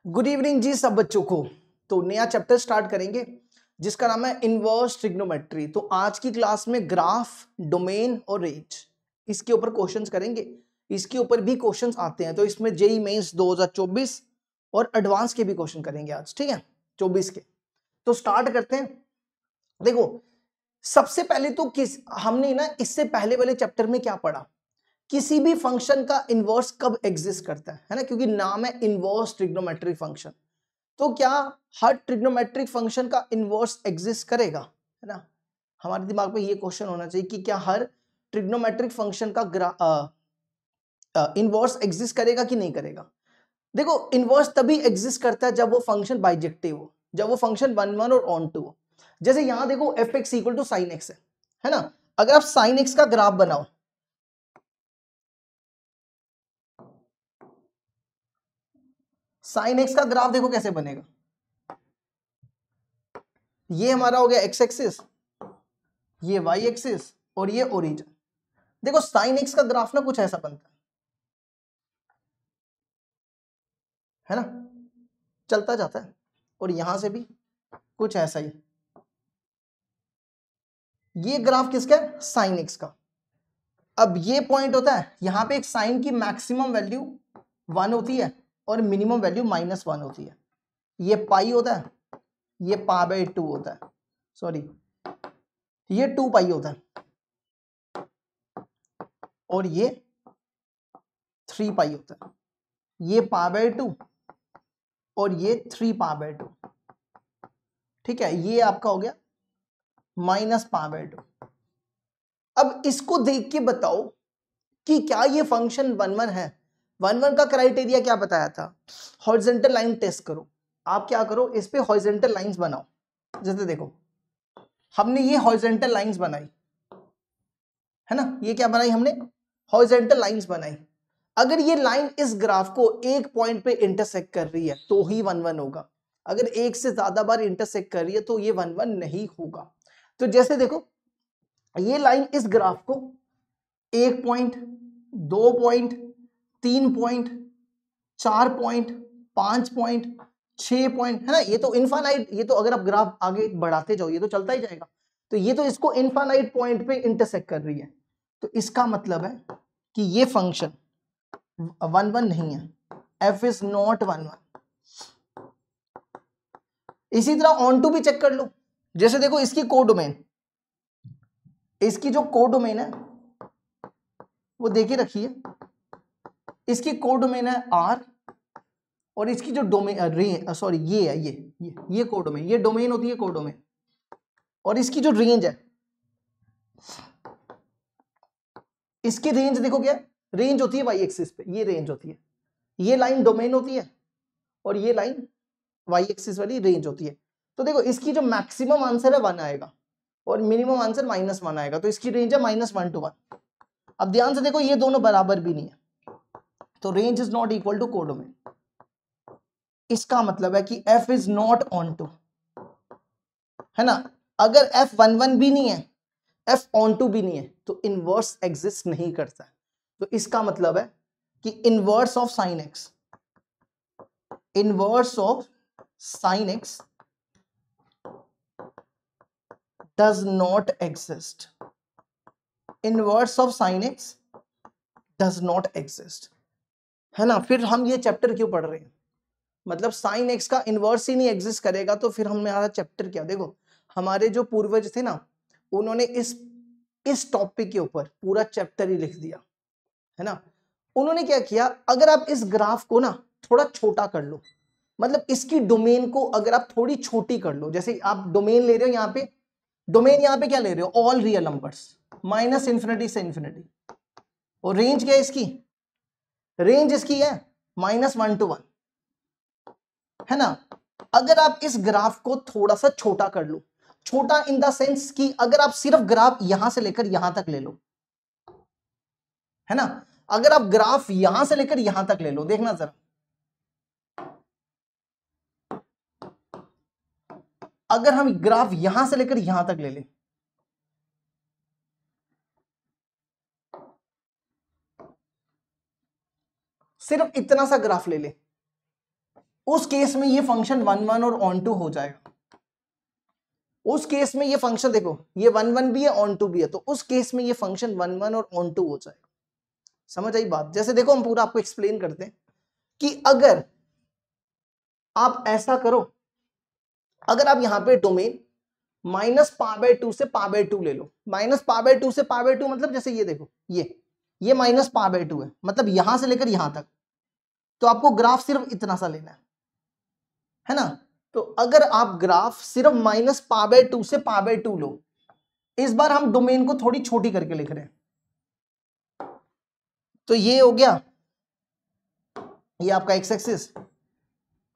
Good evening जी सब बच्चों को। तो नया चैप्टर स्टार्ट करेंगे जिसका नाम है इनवर्स ट्रिग्नोमेट्री। तो आज की क्लास में ग्राफ, डोमेन और रेंज इसके ऊपर क्वेश्चंस करेंगे। इसके ऊपर भी क्वेश्चंस आते हैं, तो इसमें जेईई मेंस 2024 और एडवांस के भी क्वेश्चन करेंगे आज, ठीक है 24 के। तो स्टार्ट करते हैं। देखो सबसे पहले तो हमने ना इससे पहले वाले चैप्टर में क्या पढ़ा, किसी भी फंक्शन का इनवर्स कब एग्जिस्ट करता है ना, क्योंकि नाम है इनवर्स ट्रिग्नोमेट्रिक फंक्शन। तो क्या हर ट्रिग्नोमेट्रिक फंक्शन का इनवर्स एग्जिस्ट करेगा, है ना। हमारे दिमाग में ये क्वेश्चन होना चाहिए कि क्या हर ट्रिग्नोमेट्रिक फंक्शन का इनवर्स एग्जिस्ट करेगा कि नहीं करेगा। देखो इनवर्स तभी एग्जिस्ट करता है जब वो फंक्शन बाइजेक्टिव हो, जब वो फंक्शन 1 1 और ऑन टू हो। जैसे यहां देखो F X equal to sine X है ना। अगर आप साइन एक्स का ग्राफ बनाओ, साइन एक्स का ग्राफ देखो कैसे बनेगा। ये हमारा हो गया एक्स एक्सिस, ये वाई एक्सिस और ये ओरिजिन। देखो साइन एक्स का ग्राफ ना कुछ ऐसा बनता है ना, चलता जाता है। और यहां से भी कुछ ऐसा ही। ये ग्राफ किसका है, साइन एक्स का। अब ये पॉइंट होता है यहां पे एक साइन की मैक्सिमम वैल्यू 1 होती है और मिनिमम वैल्यू -1 होती है। ये पाई होता है, ये π/2 होता है, सॉरी ये 2 पाई होता है और ये 3 पाई होता है। ये π/2 और ये 3 π/2, ठीक है। ये आपका हो गया -π/2। अब इसको देख के बताओ कि क्या ये फंक्शन 1 1 है। 1 1 का क्राइटेरिया क्या बताया था, हॉरिजॉन्टल लाइन टेस्ट करो। आप क्या करो, इस पे हॉरिजॉन्टल लाइंस बनाओ। जैसे देखो हमने ये हॉरिजॉन्टल लाइंस बनाई है ना, ये क्या बनाई हमने, हॉरिजॉन्टल लाइंस बनाई। अगर ये लाइन इस ग्राफ को एक पॉइंट पे इंटरसेक्ट कर रही है तो ही 1 1 होगा। अगर एक से ज्यादा बार इंटरसेक्ट कर रही है तो ये 1 1 नहीं होगा। तो जैसे देखो ये लाइन इस ग्राफ को 1 point, 2 point, 3 point, 4 point, 5 point, 6 point, है ना। ये तो इनफाइनाइट, ये तो अगर आप ग्राफ आगे बढ़ाते जाओ ये तो चलता ही जाएगा। तो ये तो इसको इनफाइनाइट पॉइंट पे इंटरसेक्ट कर रही है। तो इसका मतलब है कि ये फंक्शन 1 1 नहीं है, f इज नॉट 1 1। इसी तरह ऑन टू भी चेक कर लो। जैसे देखो इसकी कोडोमेन, इसकी जो कोडोमेन है वो देखी रखिए। इसकी कोडोमेन है r और इसकी जो डोमेन सॉरी ये है, ये कोडोमेन, ये डोमेन होती है कोडोमेन। और इसकी जो रेंज है, इसकी रेंज देखो क्या रेंज होती है वाई एक्सिस पे, ये रेंज होती है। ये लाइन डोमेन होती है और ये लाइन वाई एक्सिस वाली रेंज होती है। तो देखो इसकी जो मैक्सिमम आंसर है 1 आएगा और मिनिमम आंसर -1 आएगा। तो इसकी रेंज है -1 to 1। अब ध्यान से देखो ये दोनों बराबर भी नहीं है, तो range is not equal to codomain. इसका मतलब है कि f is not onto, है ना। अगर f 1 1 भी नहीं है, f ऑन टू भी नहीं है, तो इनवर्स एग्जिस्ट नहीं करता है। तो इसका मतलब है कि inverse of sine x, inverse of sine x does not exist, inverse of sine x does not exist, है ना। फिर हम ये चैप्टर क्यों पढ़ रहे हैं, मतलब साइन एक्स का इनवर्स ही नहीं एग्जिस्ट करेगा तो फिर हमारा चैप्टर क्या। देखो हमारे जो पूर्वज थे ना, उन्होंने इस टॉपिक के ऊपर पूरा चैप्टर ही लिख दिया, है ना। उन्होंने क्या किया, अगर आप इस ग्राफ को ना थोड़ा छोटा कर लो, मतलब इसकी डोमेन को अगर आप थोड़ी छोटी कर लो, जैसे आप डोमेन ले रहे हो यहाँ पे, डोमेन यहाँ पे क्या ले रहे हो, ऑल रियल नंबर्स -∞ से इंफिनिटी। और रेंज क्या है इसकी, रेंज इसकी है -1 to 1, है ना। अगर आप इस ग्राफ को थोड़ा सा छोटा कर लो, छोटा इन द सेंस कि अगर आप सिर्फ ग्राफ यहां से लेकर यहां तक ले लो, है ना। अगर आप ग्राफ यहां से लेकर यहां तक ले लो, देखना जरा, अगर हम ग्राफ यहां से लेकर यहां तक ले लें, सिर्फ इतना सा ग्राफ ले ले, उस केस में ये फंक्शन 1 1 और ऑन टू हो जाएगा। उस केस में ये फंक्शन देखो ये 1 1 भी है ऑन टू भी है, तो उस केस में ये फंक्शन 1 1 और ऑन टू हो जाएगा। समझ आई बात? जैसे देखो हम पूरा आपको एक्सप्लेन करते हैं कि अगर आप ऐसा करो, अगर आप यहां पे डोमेन -π/2 से π/2 ले लो, -π/2 से π/2 मतलब जैसे ये देखो ये -π/2 है, मतलब यहां से लेकर यहां तक, तो आपको ग्राफ सिर्फ इतना सा लेना है ना। तो अगर आप ग्राफ सिर्फ -π/2 से π/2 लो, इस बार हम डोमेन को थोड़ी छोटी करके लिख रहे हैं, तो ये हो गया ये आपका एक्स एक्सिस।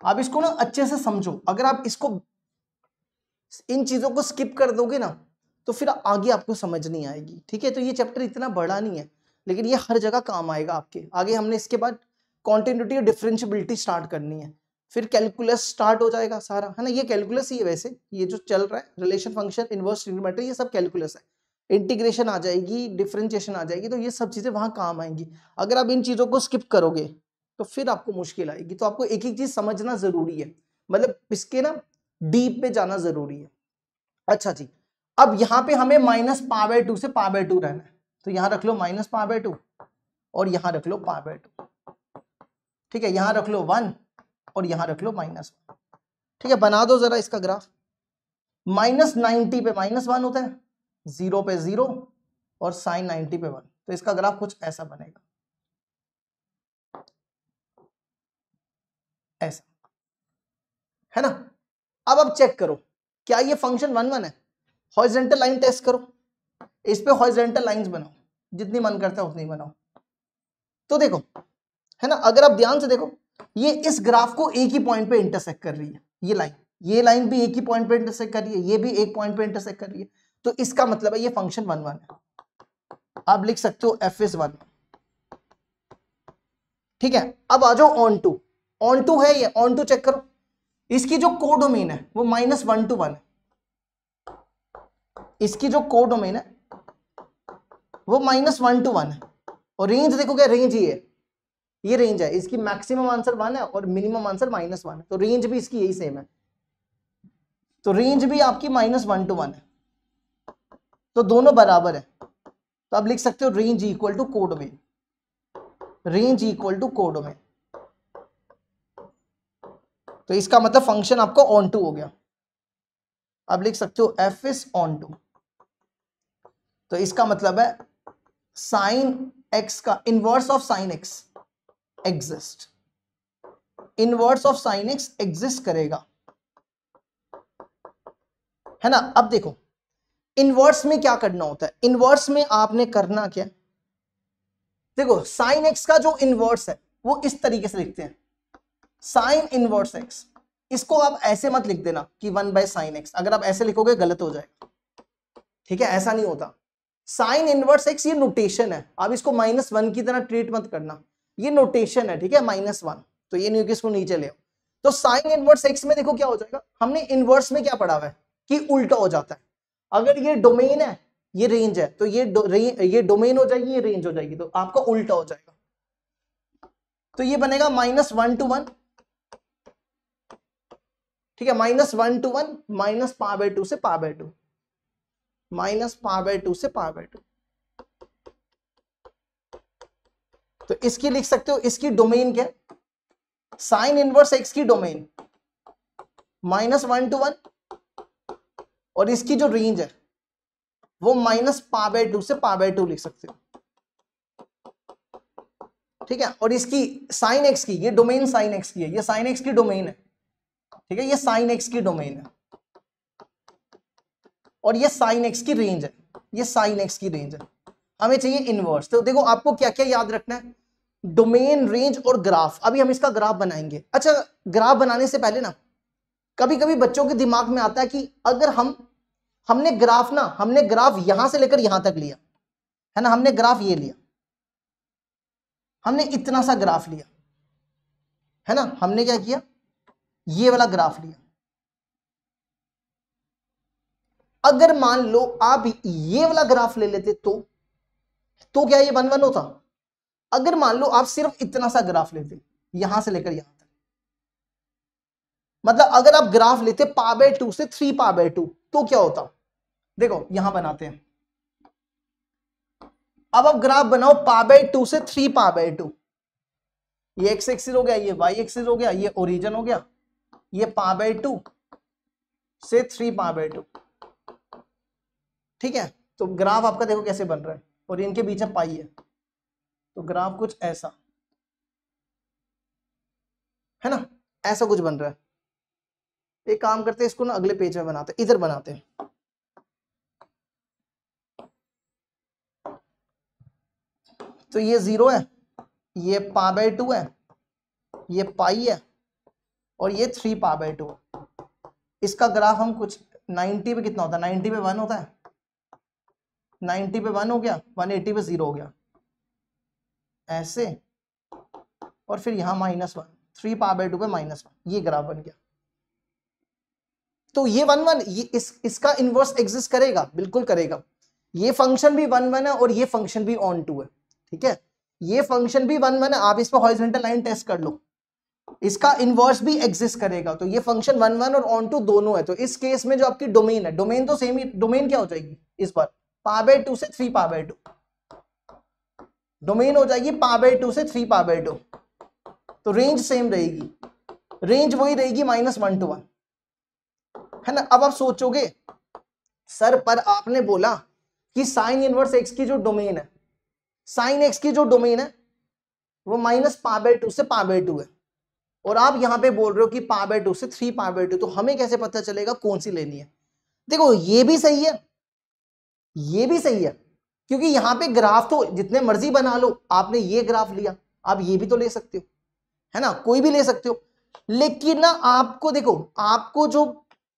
आप इसको ना अच्छे से समझो, अगर आप इसको इन चीजों को स्किप कर दोगे ना तो फिर आगे आपको समझ नहीं आएगी, ठीक है। तो ये चैप्टर इतना बड़ा नहीं है, लेकिन ये हर जगह काम आएगा आपके। आगे हमने इसके बाद कॉन्टिन्यूटी और डिफरेंशियबिलिटी स्टार्ट करनी है, फिर कैलकुलस स्टार्ट हो जाएगा सारा, है ना। ये कैलकुलस ही है वैसे, ये जो चल रहा है रिलेशन फंक्शन इनवर्स ट्रिग्नोमेट्री, ये सब कैलकुलस है। इंटीग्रेशन आ जाएगी, डिफरेंशिएशन आ जाएगी, तो ये सब चीजें वहां काम आएंगी। अगर आप इन चीजों को स्किप करोगे तो फिर आपको मुश्किल आएगी। तो आपको एक एक चीज समझना जरूरी है, मतलब इसके ना डीप पे जाना जरूरी है। अच्छा जी, अब यहाँ पे हमें -π/2 से π/2 रहना है, तो यहां रख लो -π/2 और यहां रख लो π/2, ठीक है। यहां रख लो 1 और यहां रख लो -1, ठीक है। बना दो जरा इसका ग्राफ। -90 पे -1 होता है, 0 पे 0 और sin 90 पे 1, तो इसका ग्राफ कुछ ऐसा बनेगा, ऐसा, है ना। अब आप चेक करो क्या ये फंक्शन 1 1 है। हॉरिजॉन्टल लाइन टेस्ट करो, इस पे हॉरिजॉन्टल लाइंस बनाओ, जितनी मन करता है उतनी बनाओ। तो देखो, है ना, अगर आप ध्यान से देखो ये इस ग्राफ को एक ही पॉइंट पे इंटरसेक्ट कर रही है, ये लाइन भी एक ही पॉइंट पे इंटरसेक्ट कर रही है, ये भी एक पॉइंट पे इंटरसेक्ट कर रही है, तो इसका मतलब है ये फंक्शन 1 1 है। आप लिख सकते हो f is 1, ठीक है। अब आ जाओ ऑन टू है ये, ऑन टू चेक करो, इसकी जो कोडोमेन है वो -1 to 1 है, इसकी जो कोडोमेन है वो -1 to 1 है, और रेंज देखो क्या, रेंज ये रेंज है, इसकी मैक्सिमम आंसर 1 है और मिनिमम आंसर -1 है, तो रेंज भी इसकी यही सेम है, तो रेंज भी आपकी -1 to 1 है, तो दोनों बराबर है। तो आप लिख सकते हो range equal to codomain, range equal to codomain, तो इसका मतलब फंक्शन आपको ऑन टू हो गया। आप लिख सकते हो f is ऑन टू, तो इसका मतलब है साइन x का inverse of sine x exist, inverse of sine x exist करेगा, है ना। अब देखो इनवर्स में क्या करना होता है, इनवर्स में आपने करना क्या, देखो साइन x का जो इनवर्स है वो इस तरीके से लिखते हैं, साइन इनवर्स x। इसको आप ऐसे मत लिख देना कि 1/sin x, अगर आप ऐसे लिखोगे गलत हो जाएगा, ठीक है, ऐसा नहीं होता। साइन इनवर्स x ये नोटेशन है, आप इसको -1 की तरह ट्रीट मत करना, ये नोटेशन है, ठीक है, -1, तो ये नहीं कि इसको नीचे ले आओ। तो साइन इनवर्स x में देखो क्या हो जाएगा, हमने इनवर्स में क्या पढ़ा हुआ है कि उल्टा हो जाता है, अगर ये डोमेन है ये रेंज है, तो ये डोमेन हो जाएगी, ये रेंज हो जाएगी, तो आपका उल्टा हो जाएगा, तो ये बनेगा -1 to 1, ठीक है, -1 to 1 -π/2 से π/2, -π/2 से π/2, तो इसकी लिख सकते हो, इसकी डोमेन क्या, साइन इनवर्स x की डोमेन -1 to 1, और इसकी जो रेंज है वो -π/2 से π/2 लिख सकते हो, ठीक है। और इसकी साइन x की, ये डोमेन साइन x की है, ये साइन x की डोमेन है, ठीक है, ये साइन x की डोमेन है, और ये साइन x की रेंज है, ये साइन x की रेंज है, हमें चाहिए इनवर्स। तो देखो आपको क्या क्या याद रखना है, डोमेन, रेंज और ग्राफ। अभी हम इसका ग्राफ बनाएंगे। अच्छा, ग्राफ बनाने से पहले ना कभी कभी बच्चों के दिमाग में आता है कि अगर हमने ग्राफ यहां से लेकर यहां तक लिया, है ना, हमने ग्राफ ये लिया, हमने इतना सा ग्राफ लिया, है ना, हमने क्या किया, ये वाला ग्राफ लिया। अगर मान लो आप ये वाला ग्राफ ले लेते तो क्या ये 1 1 होता। अगर मान लो आप सिर्फ इतना सा ग्राफ लेते, यहां से लेकर यहां तक, मतलब अगर आप ग्राफ लेते π/2 से 3π/2 तो क्या होता? देखो यहां बनाते हैं, अब आप ग्राफ बनाओ π/2 से 3π/2, ये x एक्सिस हो गया, ये y एक्सिस हो गया, ये ओरिजिन हो गया, ये π/2 से 3π/2, ठीक है। तो ग्राफ आपका देखो कैसे बन रहा है, और इनके बीच में पाई है, तो ग्राफ कुछ ऐसा है ना, ऐसा कुछ बन रहा है। एक काम करते हैं, इसको ना अगले पेज में बनाते हैं, इधर बनाते हैं। तो ये 0 है, ये π/2 है, ये पाई है, और ये 3π/2। इसका ग्राफ हम कुछ 90 पे कितना होता है, 90 पे 1 होता है, 90 पे 1 हो गया, 180 पे 0 हो गया, ऐसे, और फिर यहां -1, 3π/2 पे -1, ये ग्राफ बन गया। तो ये 1 ये इसका इनवर्स एग्जिस्ट करेगा, बिल्कुल करेगा। ये फंक्शन भी 1 है और ये फंक्शन भी ऑन टू है, ठीक है। ये फंक्शन भी 1 है, आप इस पर हॉरिजॉन्टल लाइन टेस्ट कर लो, इसका इनवर्स भी एग्जिस्ट करेगा। तो ये फंक्शन 1 और ऑन टू दोनों है। तो इस केस में जो आपकी डोमेन है, डोमेन तो सेम ही, डोमेन क्या हो जाएगी इस बार, π/2 से 3π/2, डोमेन हो जाएगी π/2 से 3π/2। तो रेंज सेम रहेगी, रेंज वही रहेगी -1 to 1, है ना। अब आप सोचोगे सर पर आपने बोला कि साइन इनवर्स x की जो डोमेन है, साइन x की जो डोमेन है वो -π/2 से π/2 है, और आप यहां पे बोल रहे हो कि π/2 से 3π/2, तो हमें कैसे पता चलेगा कौन सी लेनी है? देखो ये भी सही है, ये भी सही है, क्योंकि यहां पे ग्राफ तो जितने मर्जी बना लो। आपने ये ग्राफ लिया, आप ये भी तो ले सकते हो, है ना, कोई भी ले सकते हो। लेकिन ना आपको देखो, आपको जो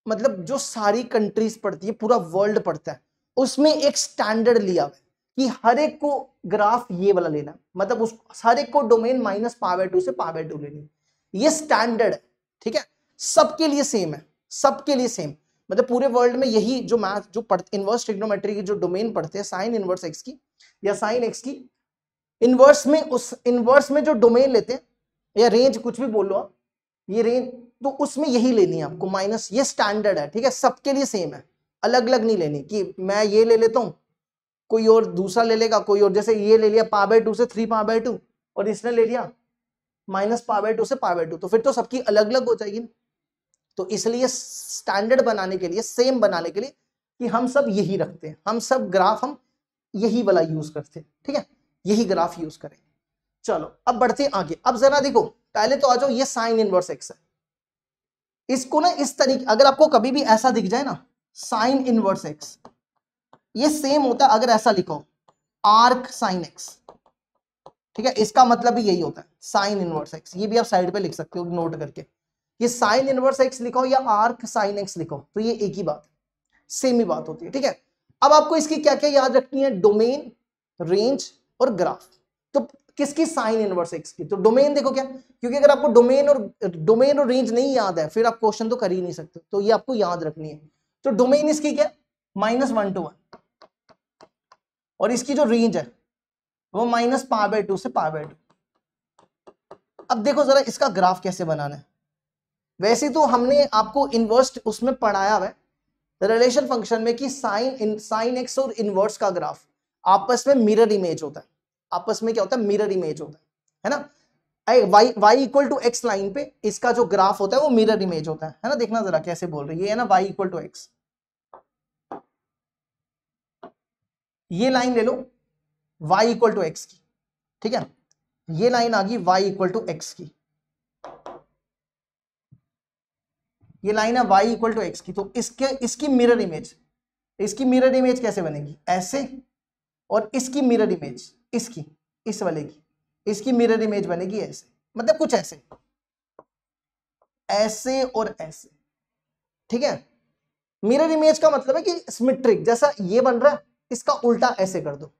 मतलब जो सारी कंट्रीज पढ़ती है, पूरा वर्ल्ड पढ़ता है, उसमें एक स्टैंडर्ड लिया हुआ है कि हर एक को ग्राफ ये वाला लेना, मतलब उस हर एक को डोमेन -π/2 से π/2 लेनी, ये स्टैंडर्ड है, ठीक है। सबके लिए सेम है, सबके लिए सेम, मतलब पूरे वर्ल्ड में यही जो मैथ जो इनवर्स ट्रिग्नोमेट्री की जो डोमेन पढ़ते हैं, साइन इनवर्स x की या साइन x की, इनवर्स में उस इनवर्स में जो डोमेन लेते हैं या रेंज कुछ भी बोलो आप, ये रेंज, तो उसमें यही लेनी है आपको माइनस, ये स्टैंडर्ड है, ठीक है। सबके लिए सेम है, अलग अलग नहीं लेनी कि मैं ये ले लेता हूं, कोई और दूसरा ले लेगा, कोई और, जैसे ये ले लिया π/2 से 3π/2 और इसने ले लिया -π/2 से π/2, तो फिर तो सबकी अलग अलग हो जाएगी। तो इसलिए स्टैंडर्ड बनाने के लिए, सेम बनाने के लिए कि हम सब यही रखते हैं, हम सब ग्राफ हम यही वाला यूज करते हैं, ठीक है, यही ग्राफ यूज करें। चलो अब बढ़ते हैं आगे। अब जरा देखो, पहले तो आ जाओ, ये साइन इनवर्स x है, इसको ना इस तरीके, अगर आपको कभी भी ऐसा दिख जाए ना साइन इनवर्स x, ये सेम होता है अगर ऐसा लिखो आर्क साइन x, ठीक है, इसका मतलब भी यही होता है साइन इनवर्स x। ये भी आप साइड पे लिख सकते हो नोट करके, ये साइन इनवर्स x लिखो या आर्क साइन x लिखो, तो ये एक ही बात, सेम ही बात होती है, ठीक है। अब आपको इसकी क्या क्या याद रखनी है, डोमेन, रेंज और ग्राफ। तो किसकी, साइन इनवर्स x की। तो डोमेन देखो क्या, क्योंकि अगर आपको डोमेन और रेंज नहीं याद है, फिर आप क्वेश्चन तो कर ही नहीं सकते, तो ये आपको याद रखनी है। तो डोमेन इसकी क्या, -1 to 1, और इसकी जो रेंज है वो -π/2 से π/2। अब देखो जरा इसका ग्राफ कैसे बनाना है। वैसे तो हमने आपको इनवर्स उसमें पढ़ाया हुआ है रिलेशन फंक्शन में कि साइन एक्स और इनवर्स का ग्राफ आपस में मिरर इमेज होता है, आपस में क्या होता है, मिरर इमेज होता है ना। y equal to X line पे इसका जो ग्राफ होता है वो मिरर इमेज होता है ना। देखना जरा कैसे बोल रही है, ये है ना y इक्वल टू एक्स, ये लाइन ले लो y इक्वल टू एक्स की, ठीक है, ये लाइन आ गई y इक्वल टू एक्स की, ये लाइन है y इक्वल टू एक्स की। तो इसकी मिरर इमेज, इसकी मिरर इमेज कैसे बनेगी, ऐसे, और इसकी मिरर इमेज इसकी, इस वाले की, इसकी मिरर इमेज बनेगी ऐसे, मतलब कुछ ऐसे, ऐसे और ऐसे, ठीक है। मिरर इमेज का मतलब है कि सिमेट्रिक, जैसा ये बन रहा है इसका उल्टा ऐसे कर दो,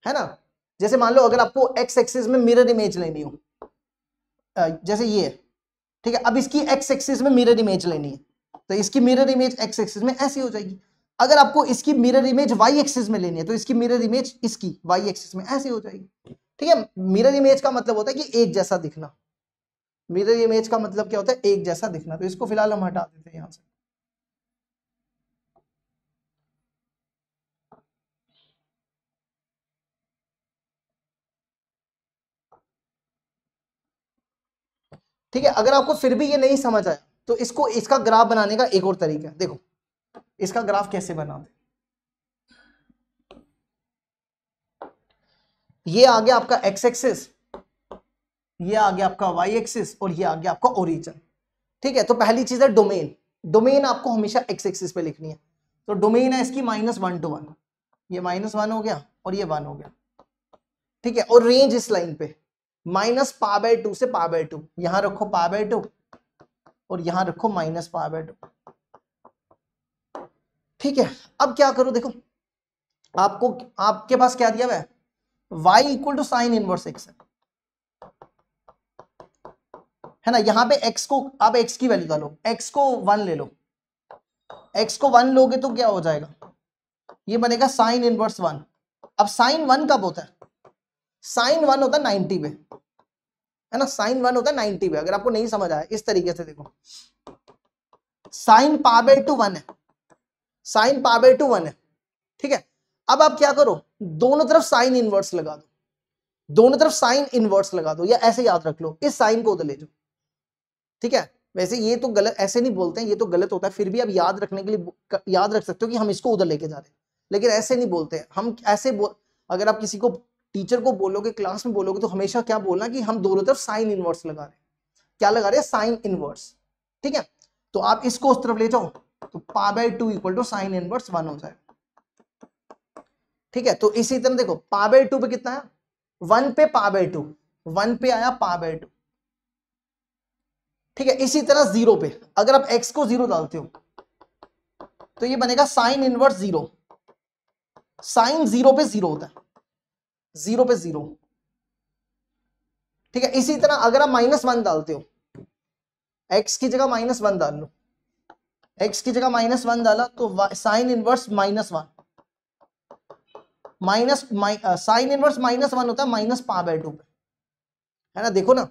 है ना। जैसे मान लो अगर आपको एक्स एक्सिस में मिरर इमेज लेनी हो, जैसे ये, ठीक है, अब इसकी एक्स एक्सिस में मिरर इमेज लेनी है, तो इसकी मिरर इमेज एक्स एक्सिस में ऐसी हो जाएगी। अगर आपको इसकी मिरर इमेज वाई एक्सिस में लेनी है, तो इसकी मिरर इमेज इसकी वाई एक्सिस में ऐसी हो जाएगी, ठीक है। मिरर इमेज का मतलब होता है कि एक जैसा दिखना, मिरर इमेज का मतलब क्या होता है, एक जैसा दिखना। तो इसको फिलहाल हम हटा देते हैं यहां से। ठीक है, अगर आपको फिर भी ये नहीं समझ आया तो इसको, इसका ग्राफ बनाने का एक और तरीका है। देखो इसका ग्राफ कैसे बनाते, ये आ गया आपका एक्स एक्सिस, ये आ गया आपका वाई एक्सिस, और ये आ गया आपका ओरिजिन। ठीक है, तो पहली चीज है डोमेन। डोमेन आपको हमेशा एक्स एक्सिस पे लिखनी है। तो डोमेन है इसकी -1 to 1, ये -1 हो गया और ये 1 हो गया। ठीक है, और रेंज इस लाइन पे -π/2 से π/2, यहां रखो π/2 और यहां रखो -π/2। ठीक है, अब क्या करो, देखो आपको, आपके पास क्या दिया हुआ है, y = sin इनवर्स x है ना। यहां पे x को, अब x की वैल्यू डालो, x को 1 ले लो, x को 1 लोगे तो क्या हो जाएगा, ये बनेगा sin इनवर्स 1। अब sin 1 कब होता है, sin 1 होता है 90 पे, है ना, sin 1 होता है 90 पे। अगर आपको नहीं समझ आया इस तरीके से देखो, sin π/2 1 है, sin π/2 1 है। ठीक है, अब आप क्या करो, दोनों तरफ साइन इनवर्स लगा दो, दोनों तरफ साइन इनवर्स लगा दो, या ऐसे याद रख लो, इस साइन को उधर ले जाओ। ठीक है, वैसे ये तो गलत, ऐसे नहीं बोलते हैं, ये तो गलत होता है, फिर भी आप याद रखने के लिए याद रख सकते हो कि हम इसको उधर लेके जा रहे हैं, लेकिन ऐसे नहीं बोलते हम, ऐसे अगर आप किसी को, टीचर को बोलोगे, क्लास में बोलोगे, तो हमेशा क्या बोलना कि हम दोनों तरफ साइन इनवर्स लगा रहे हैं। क्या लगा रहे हैं, साइन इनवर्स। ठीक है, तो आप इसको उस तरफ ले जाओ, तो π/2 = sin इनवर्स 1 हो जाएगा। ठीक है, तो इसी तरह देखो π/2 पे कितना है, 1 पे π/2, 1 पे आया π/2। ठीक है, इसी तरह 0 पे अगर आप x को 0 डालते हो तो ये बनेगा साइन इनवर्स 0। साइन 0 पे 0 होता है, 0 पे 0। ठीक है, इसी तरह अगर आप -1 डालते हो, x की जगह -1 डाल लो, x की जगह -1 डाला तो साइन इनवर्स -1, साइन इनवर्स -1 होता है -π/2 पे, है ना। देखो ना,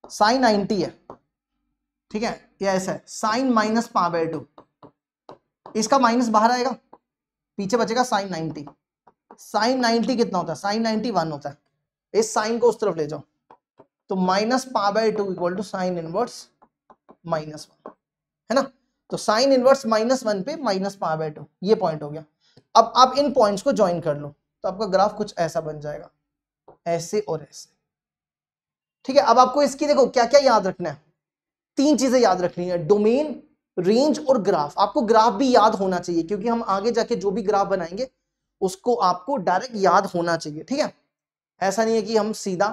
साइन 90 है, ठीक है, ये ऐसा है, साइन -π/2, इसका माइनस बाहर आएगा, पीछे बचेगा साइन 90। साइन 90 कितना होता है, साइन 90 1 होता है। इस साइन को उस तरफ ले जाओ, तो -π/2 = साइन इनवर्स -1, है ना। तो साइन इनवर्स -1 पे -π/2, ये पॉइंट हो गया। अब आप इन पॉइंट्स को ज्वाइन कर लो, तो आपका ग्राफ कुछ ऐसा बन जाएगा, ऐसे और ऐसे। ठीक है, अब आपको इसकी देखो क्या क्या याद रखना है, 3 चीजें याद रखनी है, डोमेन, रेंज और ग्राफ। आपको ग्राफ भी याद होना चाहिए, क्योंकि हम आगे जाके जो भी ग्राफ बनाएंगे उसको आपको डायरेक्ट याद होना चाहिए। ठीक है, ऐसा नहीं है कि हम सीधा,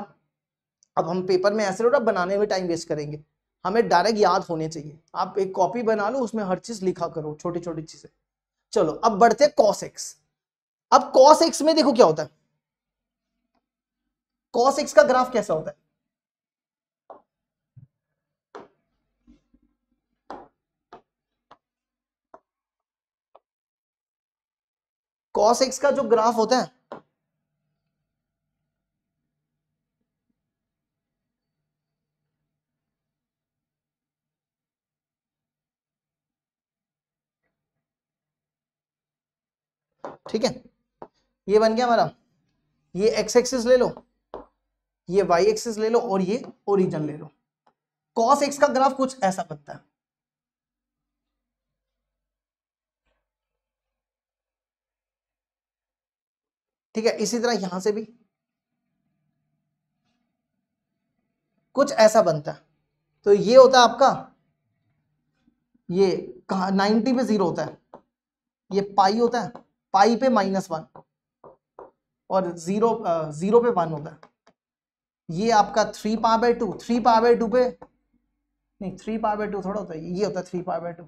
अब हम पेपर में ऐसे लोग बनाने में टाइम वेस्ट करेंगे, हमें डायरेक्ट याद होने चाहिए। आप एक कॉपी बना लो, उसमें हर चीज लिखा करो, छोटी छोटी चीजें। चलो अब बढ़ते हैं cos x। अब cos x में देखो क्या होता है, cos x का ग्राफ कैसा होता है, cos x का जो ग्राफ होता है, ठीक है, ये बन गया हमारा, ये x एक्सिस ले लो, ये y एक्सिस ले लो, और ये ओरिजिन ले लो। cos x का ग्राफ कुछ ऐसा बनता है। ठीक है, इसी तरह यहां से भी कुछ ऐसा बनता है। तो ये होता है आपका, ये 90 पे 0 होता है, ये पाई होता है, पाई पे -1, और 0 पे 1 होता है। ये आपका 3π/2, 3π/2 पे नहीं, 3π/2 थोड़ा होता है, ये होता है 3π/2,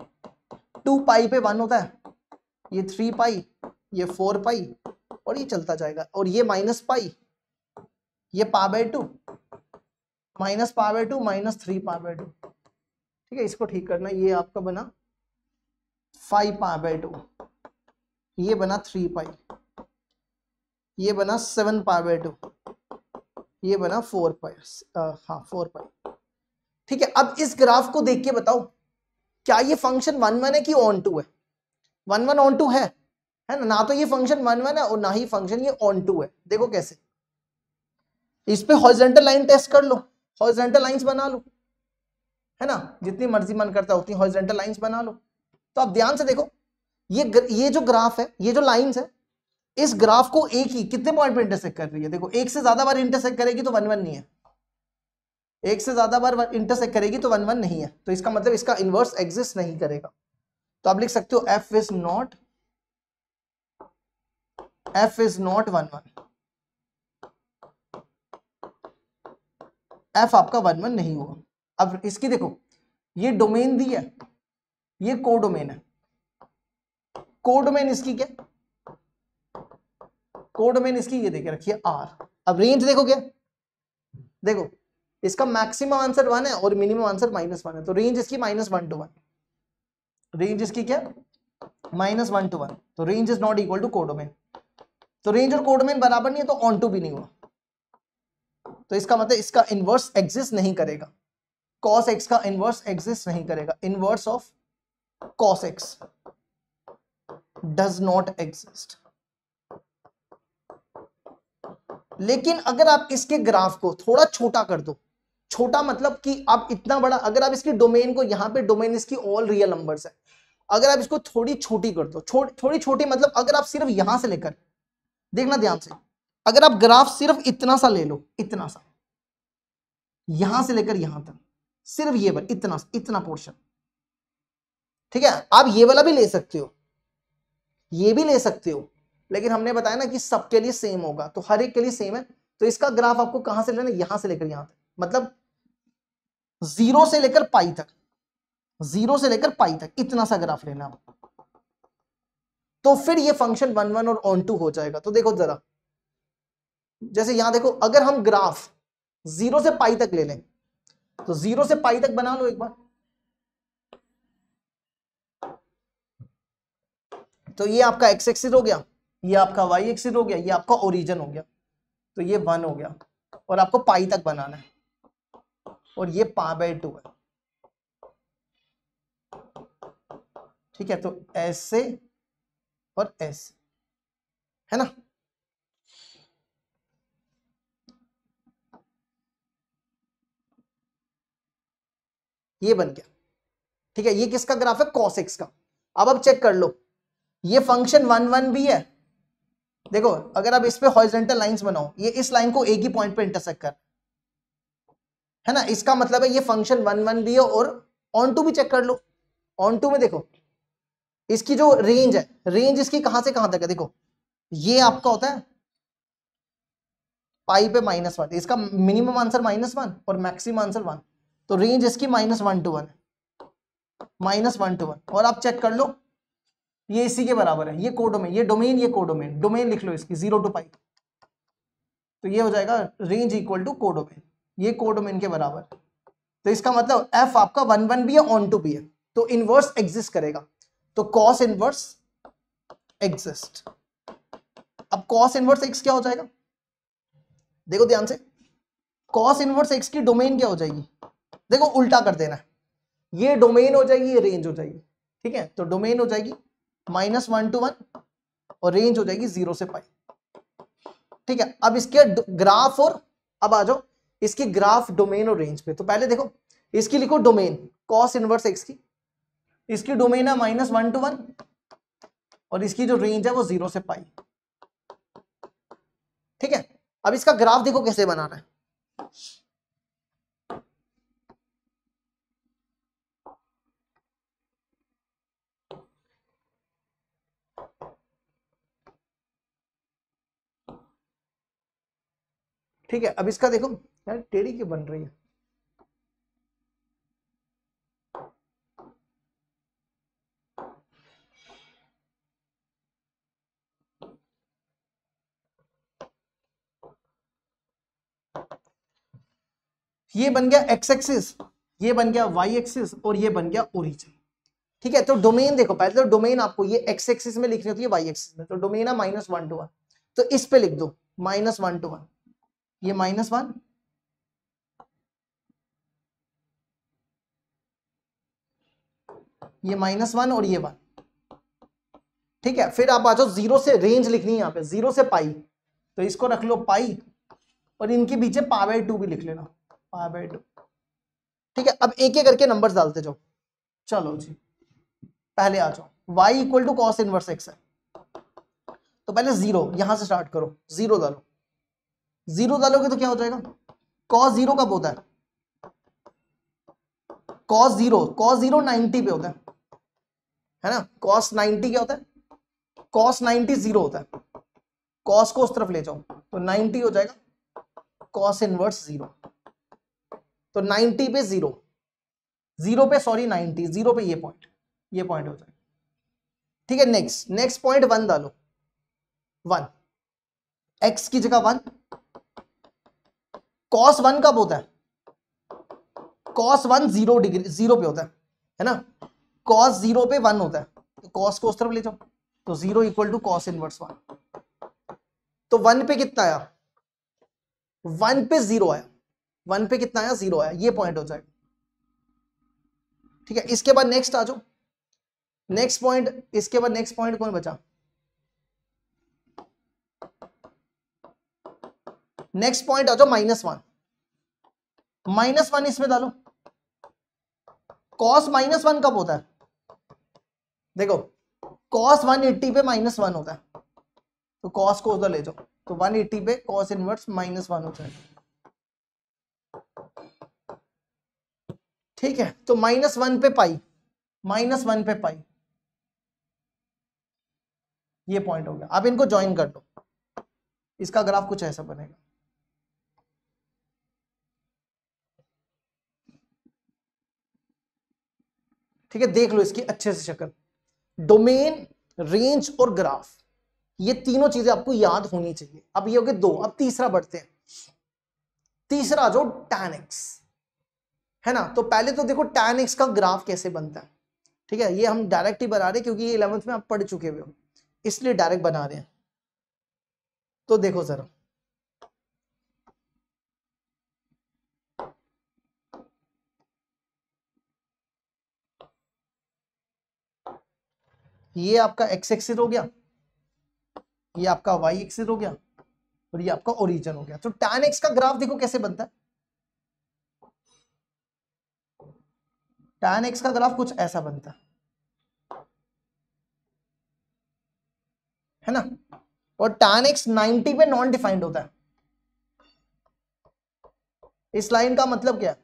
2 पाई पे 1 होता है, ये 3 पाई, ये 4 पाई, और ये चलता जाएगा, और ये -π, ये π/2, -π/2 -3π/2। ठीक है, इसको ठीक करना, ये आपका बना 5π/2, ये बना 3 पाई, ये बना 7π/2, ये बना 4 पाई, हाँ 4 पाई। ठीक है, अब इस ग्राफ को देख के बताओ क्या ये फंक्शन 1 1 है कि ऑन टू है? 1 1 ऑन टू है ना? ना तो ये फंक्शन 1 1 है और ना ही फंक्शन ये ऑन टू है। देखो कैसे, इस पे हॉरिजॉन्टल लाइन टेस्ट कर लो, हॉरिजॉन्टल लाइंस बना लो, है ना, जितनी मर्जी मन करता है उतनी हॉरिजॉन्टल लाइंस बना लो। तो आप ध्यान से देखो, ये जो ग्राफ है, ये जो लाइंस है, इस ग्राफ को एक ही कितने पॉइंट पे इंटरसेक्ट कर रही है? देखो, एक से ज्यादा बार इंटरसेक्ट करेगी तो 1 1 नहीं है, एक से ज्यादा बार इंटरसेक्ट करेगी तो 1 1 नहीं है, तो इसका मतलब इसका इनवर्स एग्जिस्ट नहीं करेगा। तो आप लिख सकते हो f इज नॉट 1 1, f आपका 1 1 नहीं होगा। अब इसकी देखो, ये डोमेन दी है, ये कोडोमेन है, कोडोमेन इसकी क्या, कोडोमेन इसकी ये देके रखिए R। अब रेंज देखो क्या, देखो इसका मैक्सिमम आंसर 1 है और मिनिमम आंसर -1 है, तो रेंज इसकी -1 to 1, रेंज इसकी क्या, -1 to 1, तो range is not equal to codomain. तो रेंज और कोडोमेन बराबर नहीं है तो ऑन टू भी नहीं हुआ, तो इसका मतलब इसका इनवर्स एग्जिस्ट नहीं करेगा, cos x का इनवर्स एग्जिस्ट नहीं करेगा, inverse of cos x does not exist. लेकिन अगर आप इसके ग्राफ को थोड़ा छोटा कर दो, छोटा मतलब कि आप इतना बड़ा, अगर आप इसकी डोमेन को, यहां पे डोमेन इसकी ऑल रियल नंबर्स है, अगर आप इसको थोड़ी छोटी कर दो, थोड़ी छोटी मतलब अगर आप सिर्फ यहां से लेकर, देखना ध्यान से, अगर आप ग्राफ सिर्फ इतना सा ले लो, इतना सा, यहां से लेकर यहां तक, सिर्फ ये बार इतना इतना पोर्शन, ठीक है, आप ये वाला भी ले सकते हो, ये भी ले सकते हो, लेकिन हमने बताया ना कि सबके लिए सेम होगा, तो हर एक के लिए सेम है। तो इसका ग्राफ आपको कहां से लेना है, यहां से लेकर यहां तक, मतलब 0 से लेकर पाई तक, 0 से लेकर पाई तक इतना सा ग्राफ लेना आपको, तो फिर ये फंक्शन 1 1 और ऑन टू हो जाएगा। तो देखो जरा, जैसे यहां देखो, अगर हम ग्राफ 0 से पाई तक ले लें, तो 0 से पाई तक बना लो एक बार, तो ये आपका एक्स एक्सिस हो गया, ये आपका वाई एक्सिस हो गया, ये आपका ओरिजिन हो गया, तो ये 1 हो गया, और आपको पाई तक बनाना है, और ये π/2 है, ठीक है, तो ऐसे और ऐसे, है ना। ये बन गया, ठीक है, ये किसका ग्राफ है, cos x का। अब चेक कर लो, ये फंक्शन 1 1 भी है, देखो अगर आप इस पे हॉरिजॉन्टल लाइंस बनाओ, ये इस लाइन को एक ही पॉइंट पे इंटरसेक्ट कर, है ना, इसका मतलब है ये फंक्शन 1 1 भी है, और ऑन टू भी चेक कर लो, ऑन टू में देखो इसकी जो रेंज है, रेंज इसकी कहां से कहां तक है, देखो ये आपका होता है पाई पे -1, इसका मिनिमम आंसर -1 और मैक्सिमम आंसर 1, तो रेंज इसकी -1 to 1 है, -1 to 1, और आप चेक कर लो ये इसी के बराबर है, ये कोडोमेन, ये डोमेन, ये कोडोमेन, डोमेन लिख लो इसकी 0 to पाई, तो ये हो जाएगा रेंज इक्वल टू कोडोमेन, ये कोडोमेन के बराबर। तो इसका मतलब f आपका 1 1 भी है, ऑन टू भी है, तो इनवर्स एग्जिस्ट करेगा, तो cos इनवर्स एग्जिस्ट। अब cos इनवर्स x क्या हो जाएगा, देखो ध्यान से, cos इनवर्स x की डोमेन क्या हो जाएगी, देखो उल्टा कर देना है, ये डोमेन हो जाएगी, ये रेंज हो जाएगी, ठीक है, तो डोमेन हो जाएगी -1 to 1 और रेंज हो जाएगी 0 से पाई, ठीक है। अब इसके ग्राफ, और अब आ जाओ इसकी ग्राफ डोमेन और रेंज पे, तो पहले देखो इसकी लिखो डोमेन cos इनवर्स x की, इसकी डोमेन है -1 to 1 और इसकी जो रेंज है वो 0 से पाई, ठीक है। अब इसका ग्राफ देखो कैसे बनाना है, ठीक है। अब इसका देखो यार, टेढ़ी क्यों बन रही है, ये बन गया x एक्सिस, ये बन गया y एक्सिस, और ये बन गया ओरिजिन, ठीक है। तो डोमेन देखो, पहले तो डोमेन आपको ये x एक्सिस में लिखनी होती है, y एक्सिस में, तो डोमेन है -1 to 1, तो इस पे लिख दो -1 to 1, ये -1, ये -1 और ये 1। ठीक है, फिर आप आ जाओ, 0 से रेंज लिखनी है यहाँ पे, 0 से पाई, तो इसको रख लो पाई, और इनके पीछे π/2 भी लिख लेना, π/2। ठीक है, अब एक एक करके नंबर्स डालते जाओ। चलो जी, पहले आ जाओ, y equal to cos inverse x है, तो पहले 0 यहां से स्टार्ट करो, 0 डालो। 0 डालोगे तो क्या हो जाएगा, cos 0 कब होता है, cos 0 90 पे होता है ना, cos 90 क्या होता है, cos 90 0 होता है, cos को उस तरफ ले जाओ तो 90 हो जाएगा cos इनवर्स 0, तो 90 पे 0, 0 पे सॉरी 90, 0 पे ये पॉइंट हो जाएगा। ठीक है, नेक्स्ट पॉइंट 1 डालो, 1 x की जगह 1, cos 1 कब होता है, cos 1 0 डिग्री 0 पे होता है ना, cos 0 पे 1 होता है, तो cos को उस तरफ ले जाओ, तो 0 इक्वल टू cos इनवर्स 1, तो 1 पे कितना आया, 1 पे 0 आया, 1 पे कितना आया, 0 आया, ये पॉइंट हो जाएगा। ठीक है, इसके बाद नेक्स्ट आ जाओ, नेक्स्ट पॉइंट, इसके बाद नेक्स्ट पॉइंट कौन बचा, नेक्स्ट पॉइंट आ जाओ -1, -1 इसमें डालो, cos -1 कब होता है, देखो cos 180 पे -1 होता है, तो cos को उधर ले जाओ, तो 180 पे cos इनवर्स -1 हो जाएगा। ठीक है, तो -1 पे पाई, -1 पे पाई, ये पॉइंट हो गया। अब इनको ज्वाइन कर दो, इसका ग्राफ कुछ ऐसा बनेगा। ठीक है, देख लो इसकी अच्छे से शक्ल, डोमेन, रेंज और ग्राफ, ये तीनों चीजें आपको याद होनी चाहिए। अब ये हो गए 2, अब तीसरा बढ़ते हैं। तीसरा जो tan x है ना, तो पहले तो देखो tan x का ग्राफ कैसे बनता है। ठीक है, ये हम डायरेक्ट ही बना रहे हैं क्योंकि ये 11th में आप पढ़ चुके हुए हो, इसलिए डायरेक्ट बना रहे हैं। तो देखो जरा, ये आपका x एक्सिस हो गया, ये आपका y एक्सिस हो गया, और ये आपका ओरिजिन हो गया। तो tan x का ग्राफ देखो कैसे बनता है, tan x का ग्राफ कुछ ऐसा बनता है ना, और tan x 90 पे नॉन डिफाइंड होता है। इस लाइन का मतलब क्या है,